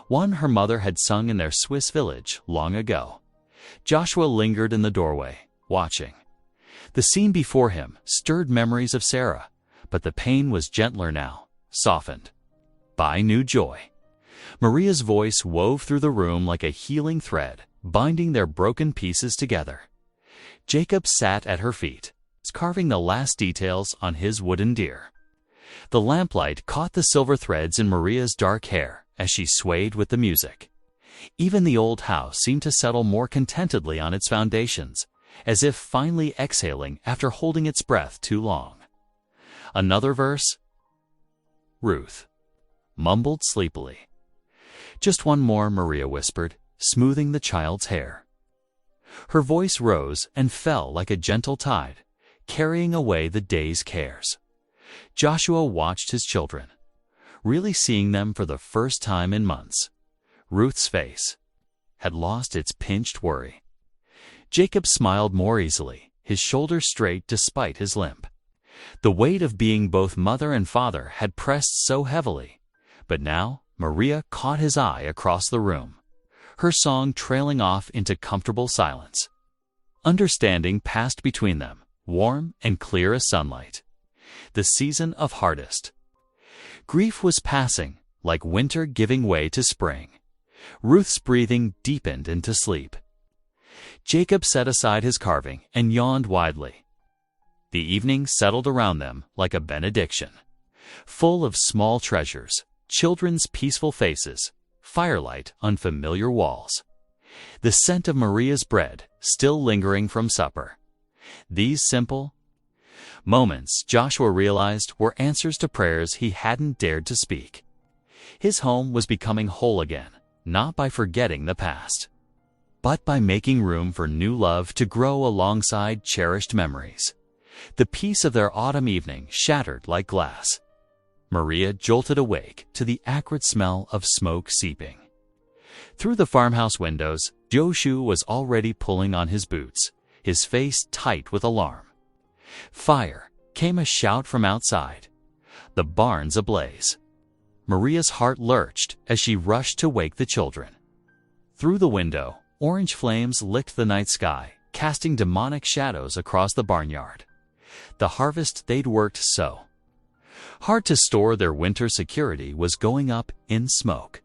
one her mother had sung in their Swiss village long ago. Joshua lingered in the doorway, watching. The scene before him stirred memories of Sarah, but the pain was gentler now, softened by new joy. Maria's voice wove through the room like a healing thread, binding their broken pieces together. Jacob sat at her feet, carving the last details on his wooden deer. The lamplight caught the silver threads in Maria's dark hair as she swayed with the music. Even the old house seemed to settle more contentedly on its foundations, as if finally exhaling after holding its breath too long. Another verse? Ruth mumbled sleepily. Just one more, Maria whispered, smoothing the child's hair. Her voice rose and fell like a gentle tide, carrying away the day's cares. Joshua watched his children, really seeing them for the first time in months. Ruth's face had lost its pinched worry. Jacob smiled more easily, his shoulders straight despite his limp. The weight of being both mother and father had pressed so heavily, but now Maria caught his eye across the room, her song trailing off into comfortable silence. Understanding passed between them, warm and clear as sunlight. The season of hardest. Grief was passing, like winter giving way to spring. Ruth's breathing deepened into sleep. Jacob set aside his carving and yawned widely. The evening settled around them like a benediction, full of small treasures, children's peaceful faces, firelight on familiar walls. The scent of Maria's bread still lingering from supper. These simple moments, Joshua realized, were answers to prayers he hadn't dared to speak. His home was becoming whole again, not by forgetting the past, but by making room for new love to grow alongside cherished memories. The peace of their autumn evening shattered like glass. Maria jolted awake to the acrid smell of smoke seeping. Through the farmhouse windows, Joshua was already pulling on his boots, his face tight with alarm. Fire! Came a shout from outside. The barn's ablaze. Maria's heart lurched as she rushed to wake the children. Through the window, orange flames licked the night sky, casting demonic shadows across the barnyard. The harvest they'd worked so hard to store their winter security was going up in smoke.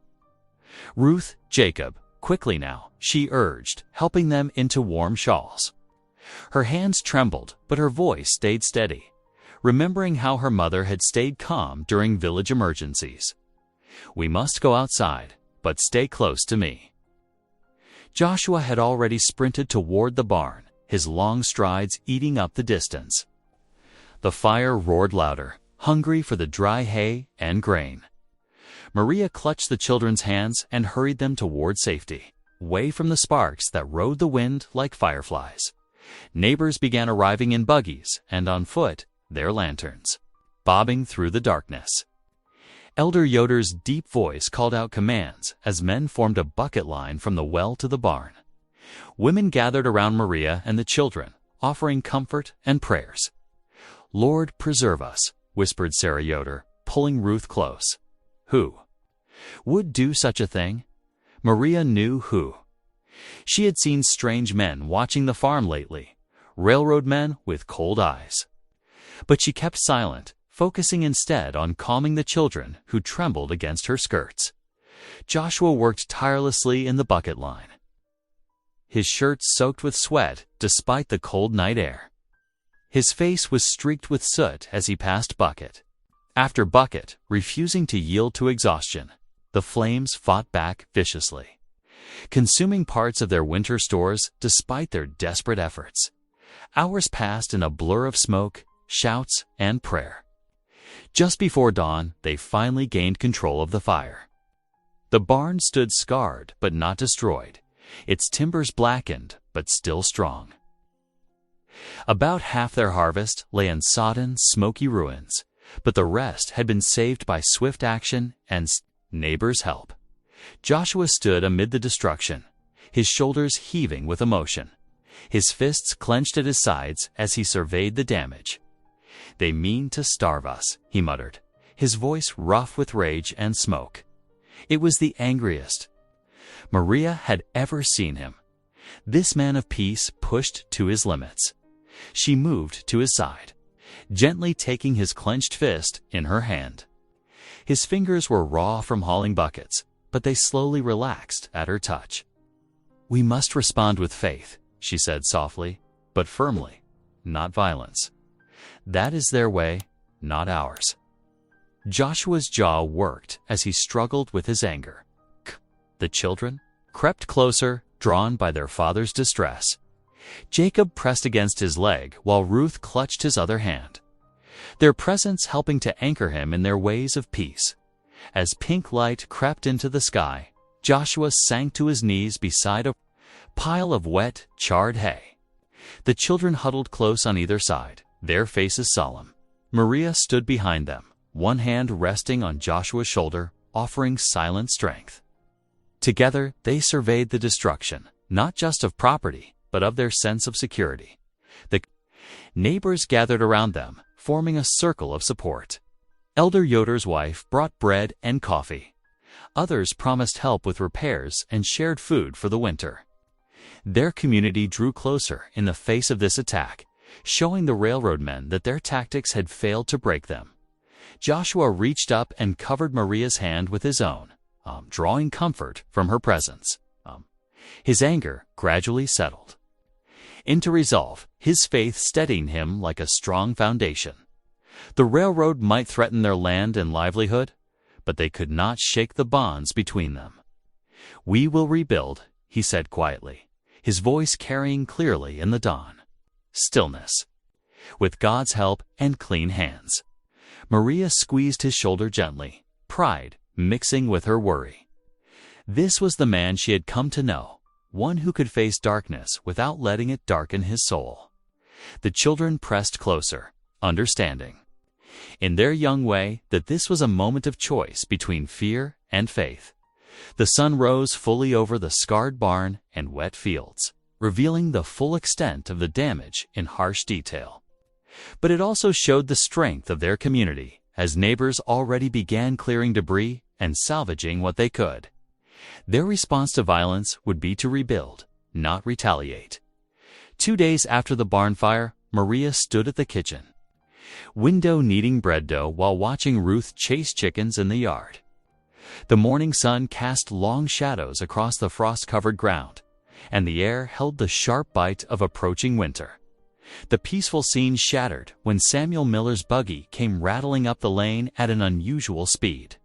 Ruth, Jacob, quickly now, she urged, helping them into warm shawls. Her hands trembled, but her voice stayed steady, remembering how her mother had stayed calm during village emergencies. We must go outside, but stay close to me. Joshua had already sprinted toward the barn, his long strides eating up the distance. The fire roared louder, hungry for the dry hay and grain. Maria clutched the children's hands and hurried them toward safety, away from the sparks that rode the wind like fireflies. Neighbors began arriving in buggies and on foot, their lanterns bobbing through the darkness. Elder Yoder's deep voice called out commands as men formed a bucket line from the well to the barn. Women gathered around Maria and the children, offering comfort and prayers. "Lord, preserve us," whispered Sarah Yoder, pulling Ruth close. Who would do such a thing? Maria knew who. She had seen strange men watching the farm lately, railroad men with cold eyes. But she kept silent, focusing instead on calming the children who trembled against her skirts. Joshua worked tirelessly in the bucket line, his shirt soaked with sweat despite the cold night air. His face was streaked with soot as he passed bucket after bucket, refusing to yield to exhaustion. The flames fought back viciously, consuming parts of their winter stores despite their desperate efforts. Hours passed in a blur of smoke, shouts, and prayer. Just before dawn, they finally gained control of the fire. The barn stood scarred but not destroyed, its timbers blackened but still strong. About half their harvest lay in sodden, smoky ruins, but the rest had been saved by swift action and neighbors' help. Joshua stood amid the destruction, his shoulders heaving with emotion, his fists clenched at his sides as he surveyed the damage. "They mean to starve us," he muttered, his voice rough with rage and smoke. It was the angriest Maria had ever seen him. This man of peace pushed to his limits. She moved to his side, gently taking his clenched fist in her hand. His fingers were raw from hauling buckets, but they slowly relaxed at her touch. "We must respond with faith," she said softly, but firmly, "not violence. That is their way, not ours." Joshua's jaw worked as he struggled with his anger. The children crept closer, drawn by their father's distress. Jacob pressed against his leg while Ruth clutched his other hand, their presence helping to anchor him in their ways of peace. As pink light crept into the sky, Joshua sank to his knees beside a pile of wet, charred hay. The children huddled close on either side, their faces solemn. Maria stood behind them, one hand resting on Joshua's shoulder, offering silent strength. Together, they surveyed the destruction, not just of property, but of their sense of security. The neighbors gathered around them, forming a circle of support. Elder Yoder's wife brought bread and coffee. Others promised help with repairs and shared food for the winter. Their community drew closer in the face of this attack, showing the railroad men that their tactics had failed to break them. Joshua reached up and covered Maria's hand with his own, drawing comfort from her presence. His anger gradually settled into resolve, his faith steadying him like a strong foundation. The railroad might threaten their land and livelihood, but they could not shake the bonds between them. "We will rebuild," he said quietly, his voice carrying clearly in the dawn. Stillness. With God's help and clean hands. Maria squeezed his shoulder gently, pride mixing with her worry. This was the man she had come to know, one who could face darkness without letting it darken his soul. The children pressed closer, understanding, in their young way, that this was a moment of choice between fear and faith. The sun rose fully over the scarred barn and wet fields, revealing the full extent of the damage in harsh detail. But it also showed the strength of their community, as neighbors already began clearing debris and salvaging what they could. Their response to violence would be to rebuild, not retaliate. 2 days after the barn fire, Maria stood at the kitchen window kneading bread dough while watching Ruth chase chickens in the yard. The morning sun cast long shadows across the frost-covered ground, and the air held the sharp bite of approaching winter. The peaceful scene shattered when Samuel Miller's buggy came rattling up the lane at an unusual speed.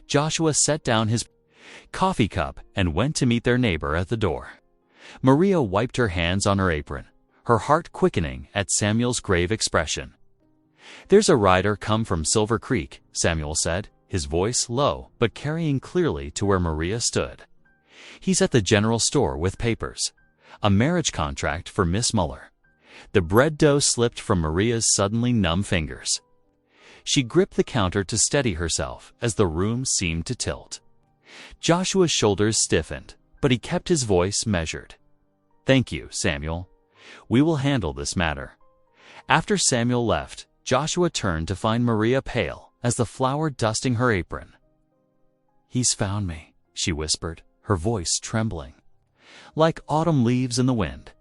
Joshua set down his coffee cup and went to meet their neighbor at the door. Maria wiped her hands on her apron, her heart quickening at Samuel's grave expression. "There's a rider come from Silver Creek," Samuel said, his voice low but carrying clearly to where Maria stood. "He's at the general store with papers. A marriage contract for Miss Muller." The bread dough slipped from Maria's suddenly numb fingers. She gripped the counter to steady herself as the room seemed to tilt. Joshua's shoulders stiffened, but he kept his voice measured. "Thank you, Samuel. We will handle this matter." After Samuel left, Joshua turned to find Maria pale as the flour dusting her apron. "He's found me," she whispered, her voice trembling. "Like autumn leaves in the wind.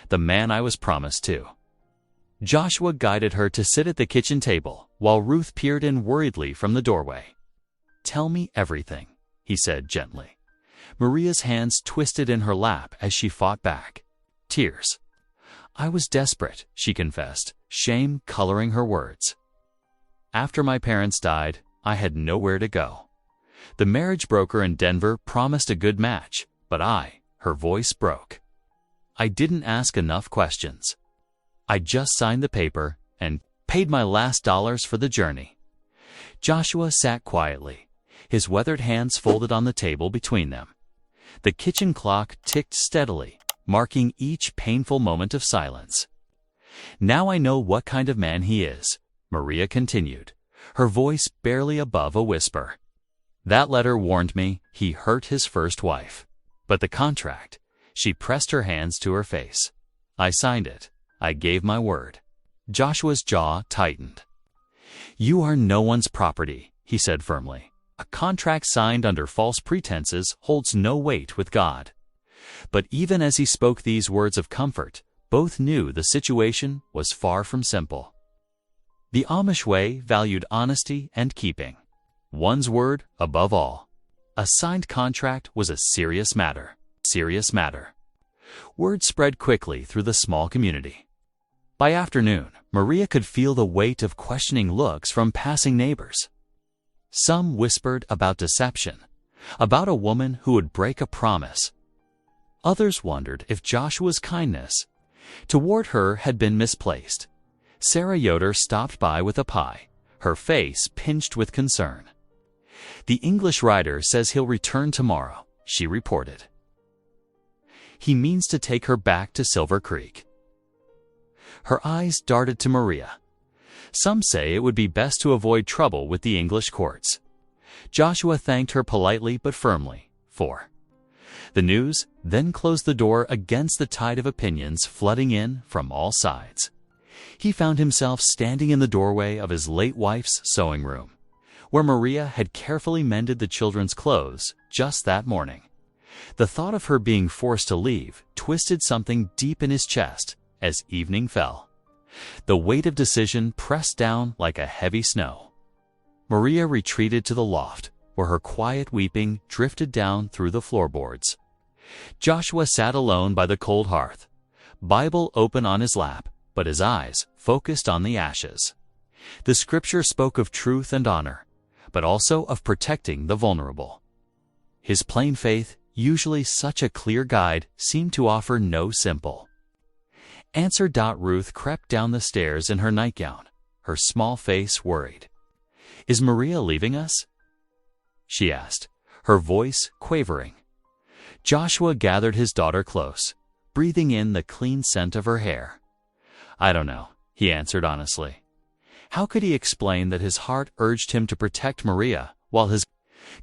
The man I was promised to." Joshua guided her to sit at the kitchen table while Ruth peered in worriedly from the doorway. "Tell me everything," he said gently. Maria's hands twisted in her lap as she fought back. Tears. "I was desperate," she confessed, shame coloring her words. "After my parents died, I had nowhere to go. The marriage broker in Denver promised a good match, but her voice broke. "I didn't ask enough questions. I just signed the paper and paid my last dollars for the journey." Joshua sat quietly, his weathered hands folded on the table between them. The kitchen clock ticked steadily, marking each painful moment of silence. "Now I know what kind of man he is," Maria continued, her voice barely above a whisper. "That letter warned me he hurt his first wife. But the contract," she pressed her hands to her face. "I signed it. I gave my word." Joshua's jaw tightened. "You are no one's property," he said firmly. "A contract signed under false pretenses holds no weight with God." But even as he spoke these words of comfort, both knew the situation was far from simple. The Amish way valued honesty and keeping one's word above all. A signed contract was a serious matter. Word spread quickly through the small community. By afternoon, Maria could feel the weight of questioning looks from passing neighbors. Some whispered about deception, about a woman who would break a promise. Others wondered if Joshua's kindness toward her had been misplaced. Sarah Yoder stopped by with a pie, her face pinched with concern. "The English rider says he'll return tomorrow," she reported. "He means to take her back to Silver Creek." Her eyes darted to Maria. Some say it would be best to avoid trouble with the English courts. Joshua thanked her politely but firmly for the news, then closed the door against the tide of opinions flooding in from all sides. He found himself standing in the doorway of his late wife's sewing room, where Maria had carefully mended the children's clothes just that morning. The thought of her being forced to leave twisted something deep in his chest as evening fell. The weight of decision pressed down like a heavy snow. Maria retreated to the loft, where her quiet weeping drifted down through the floorboards. Joshua sat alone by the cold hearth, Bible open on his lap, but his eyes focused on the ashes. The scripture spoke of truth and honor, but also of protecting the vulnerable. His plain faith, usually such a clear guide, seemed to offer no simple answer. Ruth crept down the stairs in her nightgown, her small face worried. "Is Maria leaving us?" she asked, her voice quavering. Joshua gathered his daughter close, breathing in the clean scent of her hair. "I don't know," he answered honestly. How could he explain that his heart urged him to protect Maria, while his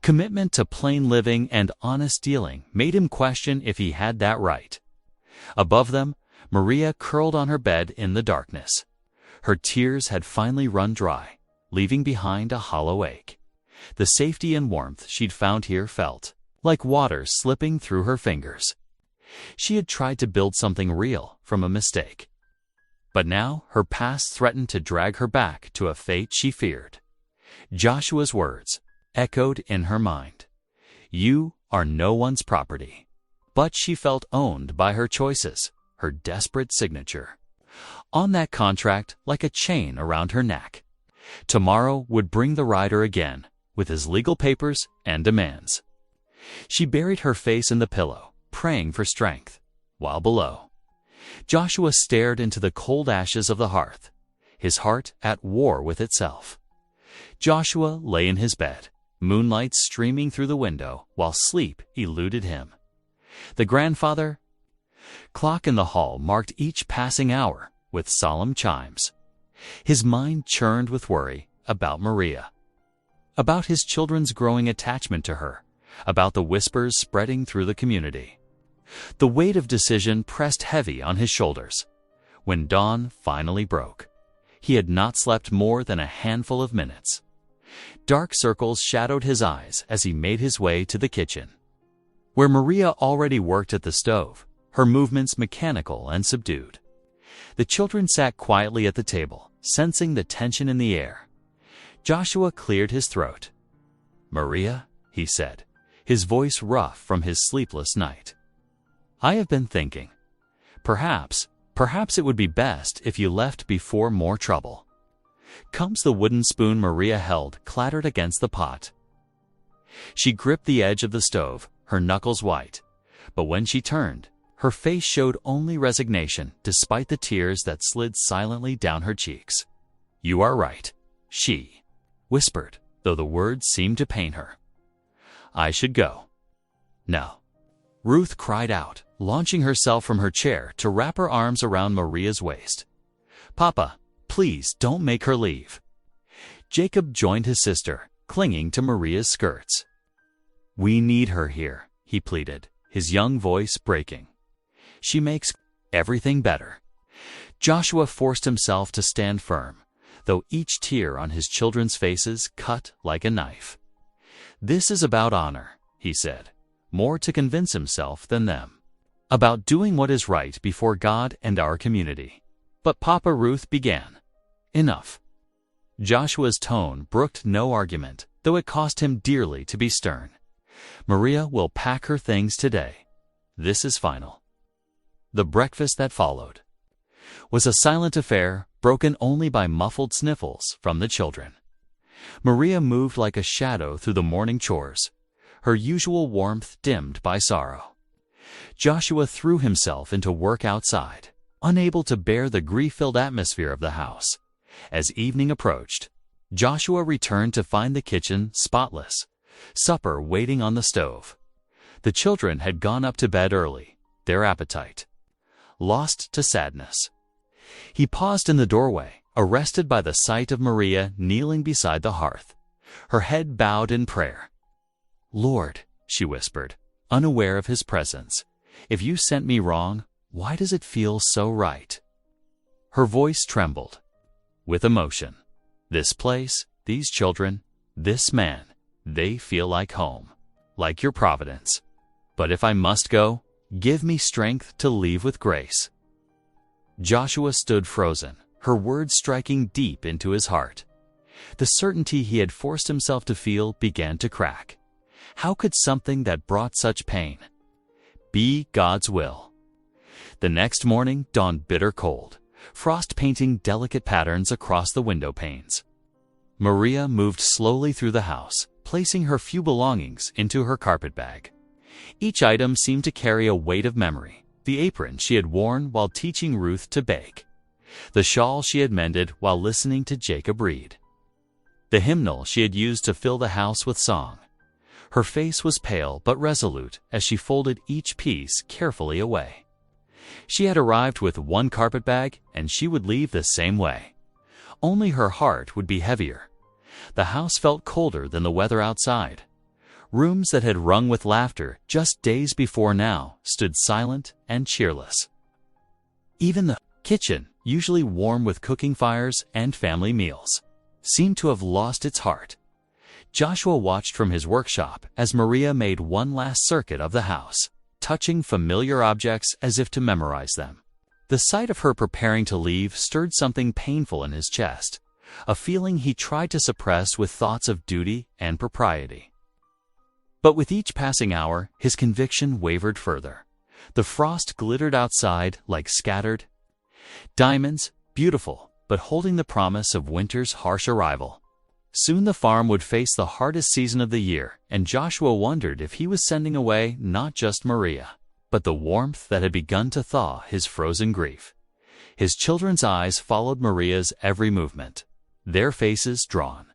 commitment to plain living and honest dealing made him question if he had that right? Above them, Maria curled on her bed in the darkness. Her tears had finally run dry, leaving behind a hollow ache. The safety and warmth she'd found here felt like water slipping through her fingers. She had tried to build something real from a mistake. But now her past threatened to drag her back to a fate she feared. Joshua's words echoed in her mind. "You are no one's property." But she felt owned by her choices, her desperate signature on that contract like a chain around her neck. Tomorrow would bring the rider again, with his legal papers and demands. She buried her face in the pillow, praying for strength, while below, Joshua stared into the cold ashes of the hearth, his heart at war with itself. Joshua lay in his bed, moonlight streaming through the window while sleep eluded him. The grandfather clock in the hall marked each passing hour with solemn chimes. His mind churned with worry about Maria, about his children's growing attachment to her, about the whispers spreading through the community. The weight of decision pressed heavy on his shoulders. When dawn finally broke, he had not slept more than a handful of minutes. Dark circles shadowed his eyes as he made his way to the kitchen, where Maria already worked at the stove, her movements mechanical and subdued. The children sat quietly at the table, sensing the tension in the air. Joshua cleared his throat. "Maria," he said, his voice rough from his sleepless night. "I have been thinking. Perhaps it would be best if you left before more trouble." Comes the wooden spoon Maria held clattered against the pot. She gripped the edge of the stove, her knuckles white, but when she turned, her face showed only resignation despite the tears that slid silently down her cheeks. "You are right," she whispered, though the words seemed to pain her. "I should go." "No," Ruth cried out, launching herself from her chair to wrap her arms around Maria's waist. "Papa, please don't make her leave." Jacob joined his sister, clinging to Maria's skirts. "We need her here," he pleaded, his young voice breaking. "She makes everything better." Joshua forced himself to stand firm, though each tear on his children's faces cut like a knife. "This is about honor," he said, more to convince himself than them. about doing what is right before God and our community. But Papa Ruth began. Enough. Joshua's tone brooked no argument, though it cost him dearly to be stern. Maria will pack her things today. This is final. The breakfast that followed was a silent affair, broken only by muffled sniffles from the children. Maria moved like a shadow through the morning chores, her usual warmth dimmed by sorrow. Joshua threw himself into work outside, unable to bear the grief-filled atmosphere of the house. As evening approached, Joshua returned to find the kitchen spotless, supper waiting on the stove. The children had gone up to bed early, their appetite lost to sadness. He paused in the doorway, arrested by the sight of Maria kneeling beside the hearth, her head bowed in prayer. "Lord," she whispered, unaware of his presence, "if you sent me wrong, why does it feel so right?" Her voice trembled with emotion. "This place, these children, this man, they feel like home, like your providence. But if I must go, give me strength to leave with grace." Joshua stood frozen, her words striking deep into his heart. The certainty he had forced himself to feel began to crack. How could something that brought such pain be God's will? The next morning dawned bitter cold, frost painting delicate patterns across the window panes. Maria moved slowly through the house, placing her few belongings into her carpet bag. Each item seemed to carry a weight of memory: the apron she had worn while teaching Ruth to bake, the shawl she had mended while listening to Jacob read, the hymnal she had used to fill the house with song. Her face was pale but resolute as she folded each piece carefully away. She had arrived with one carpet bag, and she would leave the same way. Only her heart would be heavier. The house felt colder than the weather outside. Rooms that had rung with laughter just days before now stood silent and cheerless. Even the kitchen, usually warm with cooking fires and family meals, seemed to have lost its heart. Joshua watched from his workshop as Maria made one last circuit of the house, touching familiar objects as if to memorize them. The sight of her preparing to leave stirred something painful in his chest, a feeling he tried to suppress with thoughts of duty and propriety. But with each passing hour, his conviction wavered further. The frost glittered outside like scattered diamonds, beautiful, but holding the promise of winter's harsh arrival. Soon the farm would face the hardest season of the year, and Joshua wondered if he was sending away not just Maria, but the warmth that had begun to thaw his frozen grief. His children's eyes followed Maria's every movement, their faces drawn.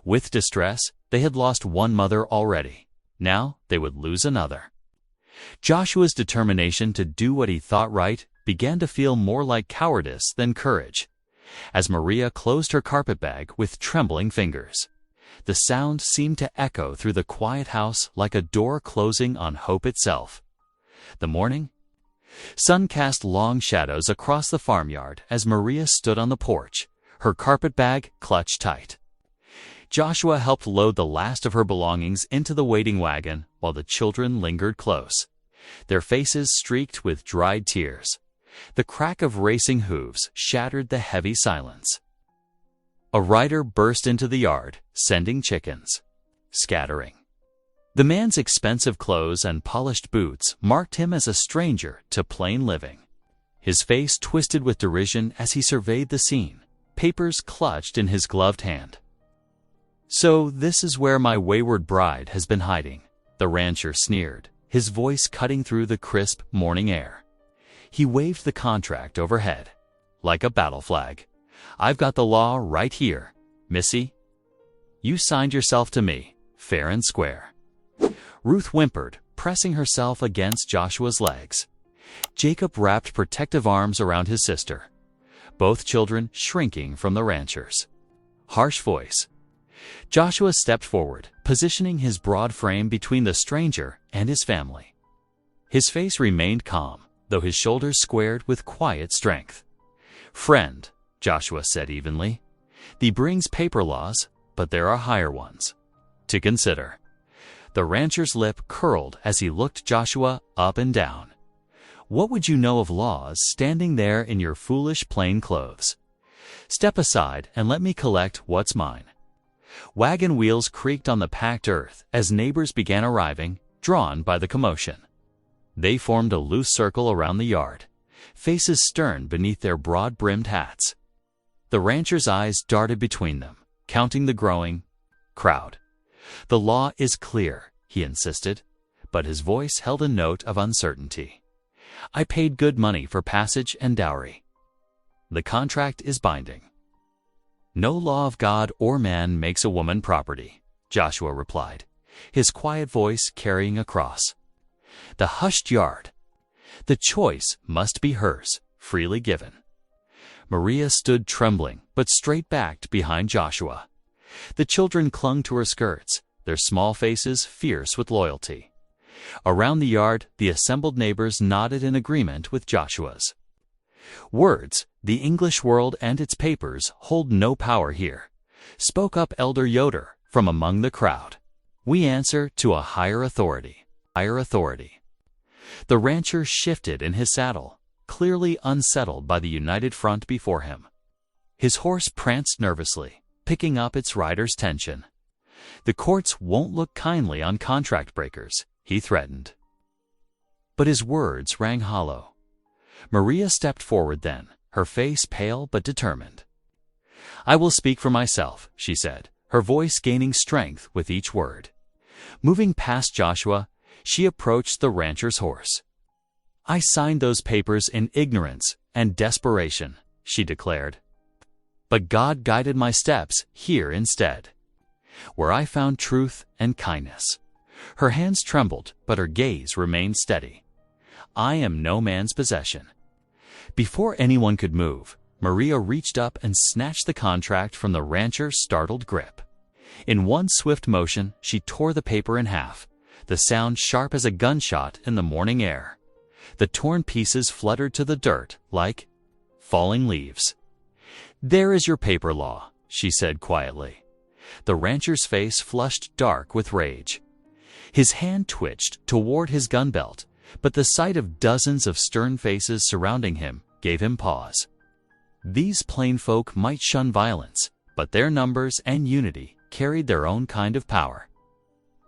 With distress, they had lost one mother already. Now they would lose another. Joshua's determination to do what he thought right began to feel more like cowardice than courage. As Maria closed her carpetbag with trembling fingers, the sound seemed to echo through the quiet house like a door closing on hope itself. The morning sun cast long shadows across the farmyard as Maria stood on the porch, her carpetbag clutched tight. Joshua helped load the last of her belongings into the waiting wagon while the children lingered close, their faces streaked with dried tears. The crack of racing hooves shattered the heavy silence. A rider burst into the yard, sending chickens scattering. The man's expensive clothes and polished boots marked him as a stranger to plain living. His face twisted with derision as he surveyed the scene, papers clutched in his gloved hand. "So this is where my wayward bride has been hiding," the rancher sneered, his voice cutting through the crisp morning air. He waved the contract overhead, like a battle flag. "I've got the law right here, Missy. You signed yourself to me, fair and square." Ruth whimpered, pressing herself against Joshua's legs. Jacob wrapped protective arms around his sister, both children shrinking from the rancher's harsh voice. Joshua stepped forward, positioning his broad frame between the stranger and his family. His face remained calm, though his shoulders squared with quiet strength. "Friend," Joshua said evenly, "thee brings paper laws, but there are higher ones to consider." The rancher's lip curled as he looked Joshua up and down. What would you know of laws standing there in your foolish plain clothes? Step aside and let me collect what's mine. Wagon wheels creaked on the packed earth as neighbors began arriving, drawn by the commotion. They formed a loose circle around the yard, faces stern beneath their broad-brimmed hats. The rancher's eyes darted between them, counting the growing crowd. The law is clear, he insisted, but his voice held a note of uncertainty. I paid good money for passage and dowry. The contract is binding. No law of God or man makes a woman property, Joshua replied, his quiet voice carrying a cross. The hushed yard. The choice must be hers, freely given. Maria stood trembling, but straight-backed behind Joshua. The children clung to her skirts, their small faces fierce with loyalty. Around the yard, the assembled neighbors nodded in agreement with Joshua's. Words, the English world and its papers hold no power here, spoke up Elder Yoder from among the crowd. We answer to a higher authority. The rancher shifted in his saddle, clearly unsettled by the united front before him. His horse pranced nervously, picking up its rider's tension. The courts won't look kindly on contract breakers, he threatened. But his words rang hollow. Maria stepped forward then, her face pale but determined. I will speak for myself, she said, her voice gaining strength with each word. Moving past Joshua, she approached the rancher's horse. I signed those papers in ignorance and desperation, she declared. But God guided my steps here instead, where I found truth and kindness. Her hands trembled, but her gaze remained steady. I am no man's possession. Before anyone could move, Maria reached up and snatched the contract from the rancher's startled grip. In one swift motion, she tore the paper in half, the sound sharp as a gunshot in the morning air. The torn pieces fluttered to the dirt like falling leaves. There is your paper law, she said quietly. The rancher's face flushed dark with rage. His hand twitched toward his gun belt, but the sight of dozens of stern faces surrounding him gave him pause. These plain folk might shun violence, but their numbers and unity carried their own kind of power.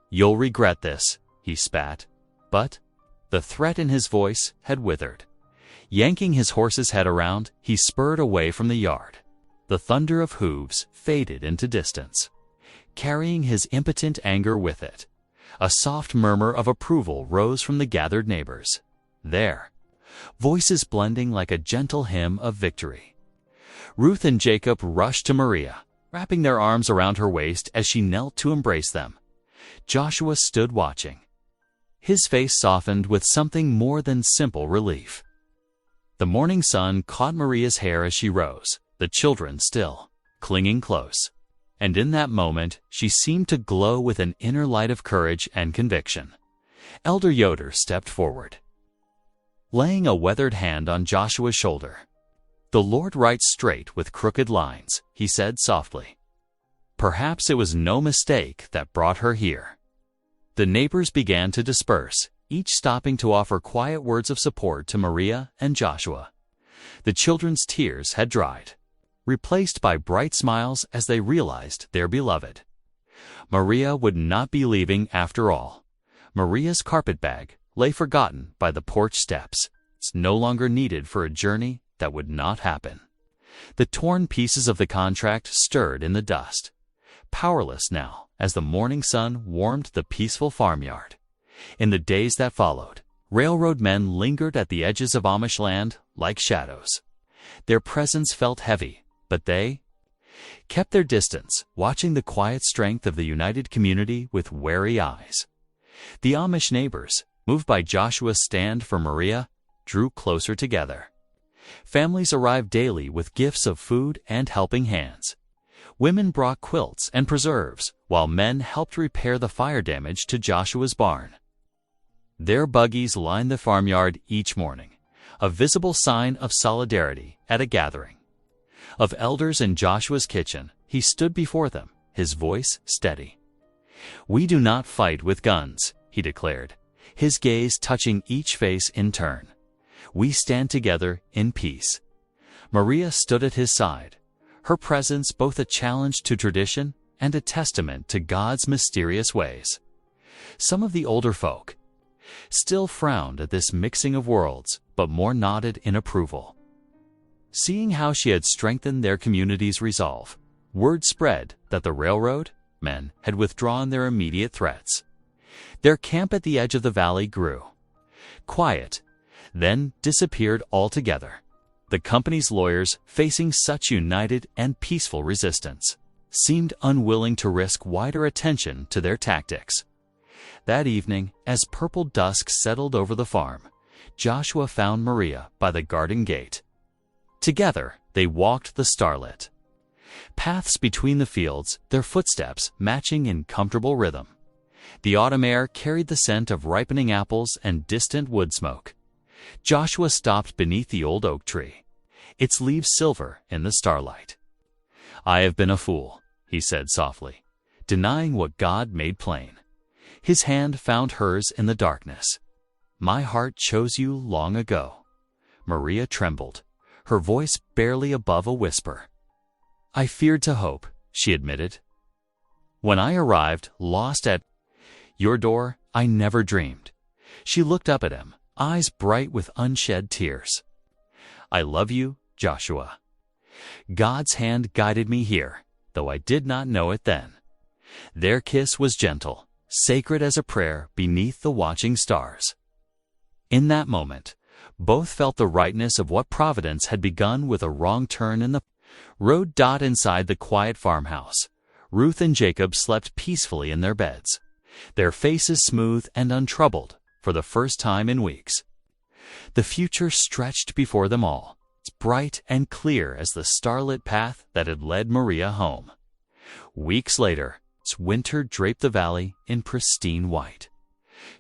You'll regret this, he spat, but the threat in his voice had withered. Yanking his horse's head around, he spurred away from the yard. The thunder of hooves faded into distance, carrying his impotent anger with it. A soft murmur of approval rose from the gathered neighbors. There, voices blending like a gentle hymn of victory. Ruth and Jacob rushed to Maria, wrapping their arms around her waist as she knelt to embrace them. Joshua stood watching. His face softened with something more than simple relief. The morning sun caught Maria's hair as she rose, the children still clinging close. And in that moment, she seemed to glow with an inner light of courage and conviction. Elder Yoder stepped forward, laying a weathered hand on Joshua's shoulder. The Lord writes straight with crooked lines, he said softly. Perhaps it was no mistake that brought her here. The neighbors began to disperse, each stopping to offer quiet words of support to Maria and Joshua. The children's tears had dried, replaced by bright smiles as they realized their beloved. Maria would not be leaving after all. Maria's carpetbag lay forgotten by the porch steps. It's no longer needed for a journey that would not happen. The torn pieces of the contract stirred in the dust, powerless now as the morning sun warmed the peaceful farmyard. In the days that followed, railroad men lingered at the edges of Amish land like shadows. Their presence felt heavy, but they kept their distance, watching the quiet strength of the united community with wary eyes. The Amish neighbors, moved by Joshua's stand for Maria, drew closer together. Families arrived daily with gifts of food and helping hands. Women brought quilts and preserves, while men helped repair the fire damage to Joshua's barn. Their buggies lined the farmyard each morning, a visible sign of solidarity at a gathering. Of elders in Joshua's kitchen, he stood before them, his voice steady. We do not fight with guns, he declared, his gaze touching each face in turn. We stand together in peace." Maria stood at his side, her presence both a challenge to tradition and a testament to God's mysterious ways. Some of the older folk still frowned at this mixing of worlds, but more nodded in approval. Seeing how she had strengthened their community's resolve, word spread that the railroad men had withdrawn their immediate threats. Their camp at the edge of the valley grew quiet, then disappeared altogether. The company's lawyers, facing such united and peaceful resistance, seemed unwilling to risk wider attention to their tactics. That evening, as purple dusk settled over the farm, Joshua found Maria by the garden gate. Together, they walked the starlit paths between the fields, their footsteps matching in comfortable rhythm. The autumn air carried the scent of ripening apples and distant wood smoke. Joshua stopped beneath the old oak tree, its leaves silver in the starlight. "I have been a fool," he said softly, "denying what God made plain." His hand found hers in the darkness. "My heart chose you long ago." Maria trembled, her voice barely above a whisper. "I feared to hope," she admitted. "When I arrived, lost at your door, I never dreamed." She looked up at him, eyes bright with unshed tears. "I love you, Joshua. God's hand guided me here, though I did not know it then." Their kiss was gentle, sacred as a prayer beneath the watching stars. In that moment, both felt the rightness of what Providence had begun with a wrong turn in the road. Inside the quiet farmhouse, Ruth and Jacob slept peacefully in their beds, their faces smooth and untroubled for the first time in weeks. The future stretched before them all, bright and clear as the starlit path that had led Maria home. Weeks later, winter draped the valley in pristine white,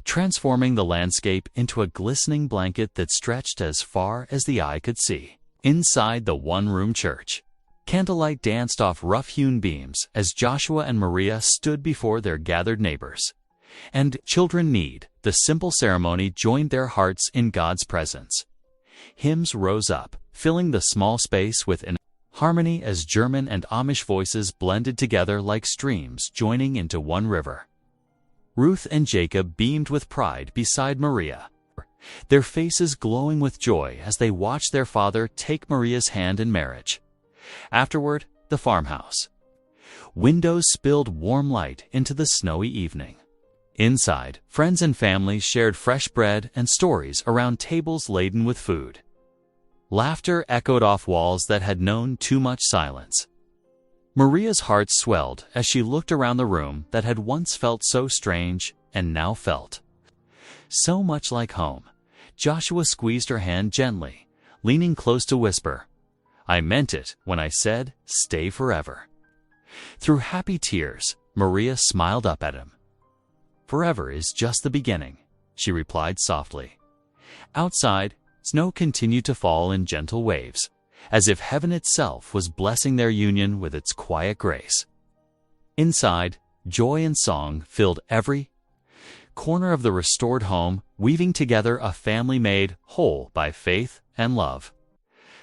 transforming the landscape into a glistening blanket that stretched as far as the eye could see. Inside the one-room church, candlelight danced off rough-hewn beams as Joshua and Maria stood before their gathered neighbors. And children need, the simple ceremony joined their hearts in God's presence. Hymns rose up, filling the small space with an harmony as German and Amish voices blended together like streams joining into one river. Ruth and Jacob beamed with pride beside Maria, their faces glowing with joy as they watched their father take Maria's hand in marriage. Afterward, the farmhouse. Windows spilled warm light into the snowy evening. Inside, friends and family shared fresh bread and stories around tables laden with food. Laughter echoed off walls that had known too much silence. Maria's heart swelled as she looked around the room that had once felt so strange and now felt so much like home. Joshua squeezed her hand gently, leaning close to whisper, "I meant it when I said, stay forever." Through happy tears, Maria smiled up at him. "Forever is just the beginning," she replied softly. Outside, snow continued to fall in gentle waves, as if heaven itself was blessing their union with its quiet grace. Inside, joy and song filled every corner of the restored home, weaving together a family made whole by faith and love.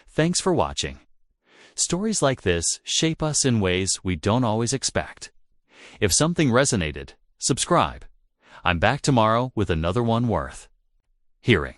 Thanks for watching. Stories like this shape us in ways we don't always expect. If something resonated, subscribe. I'm back tomorrow with another one worth hearing.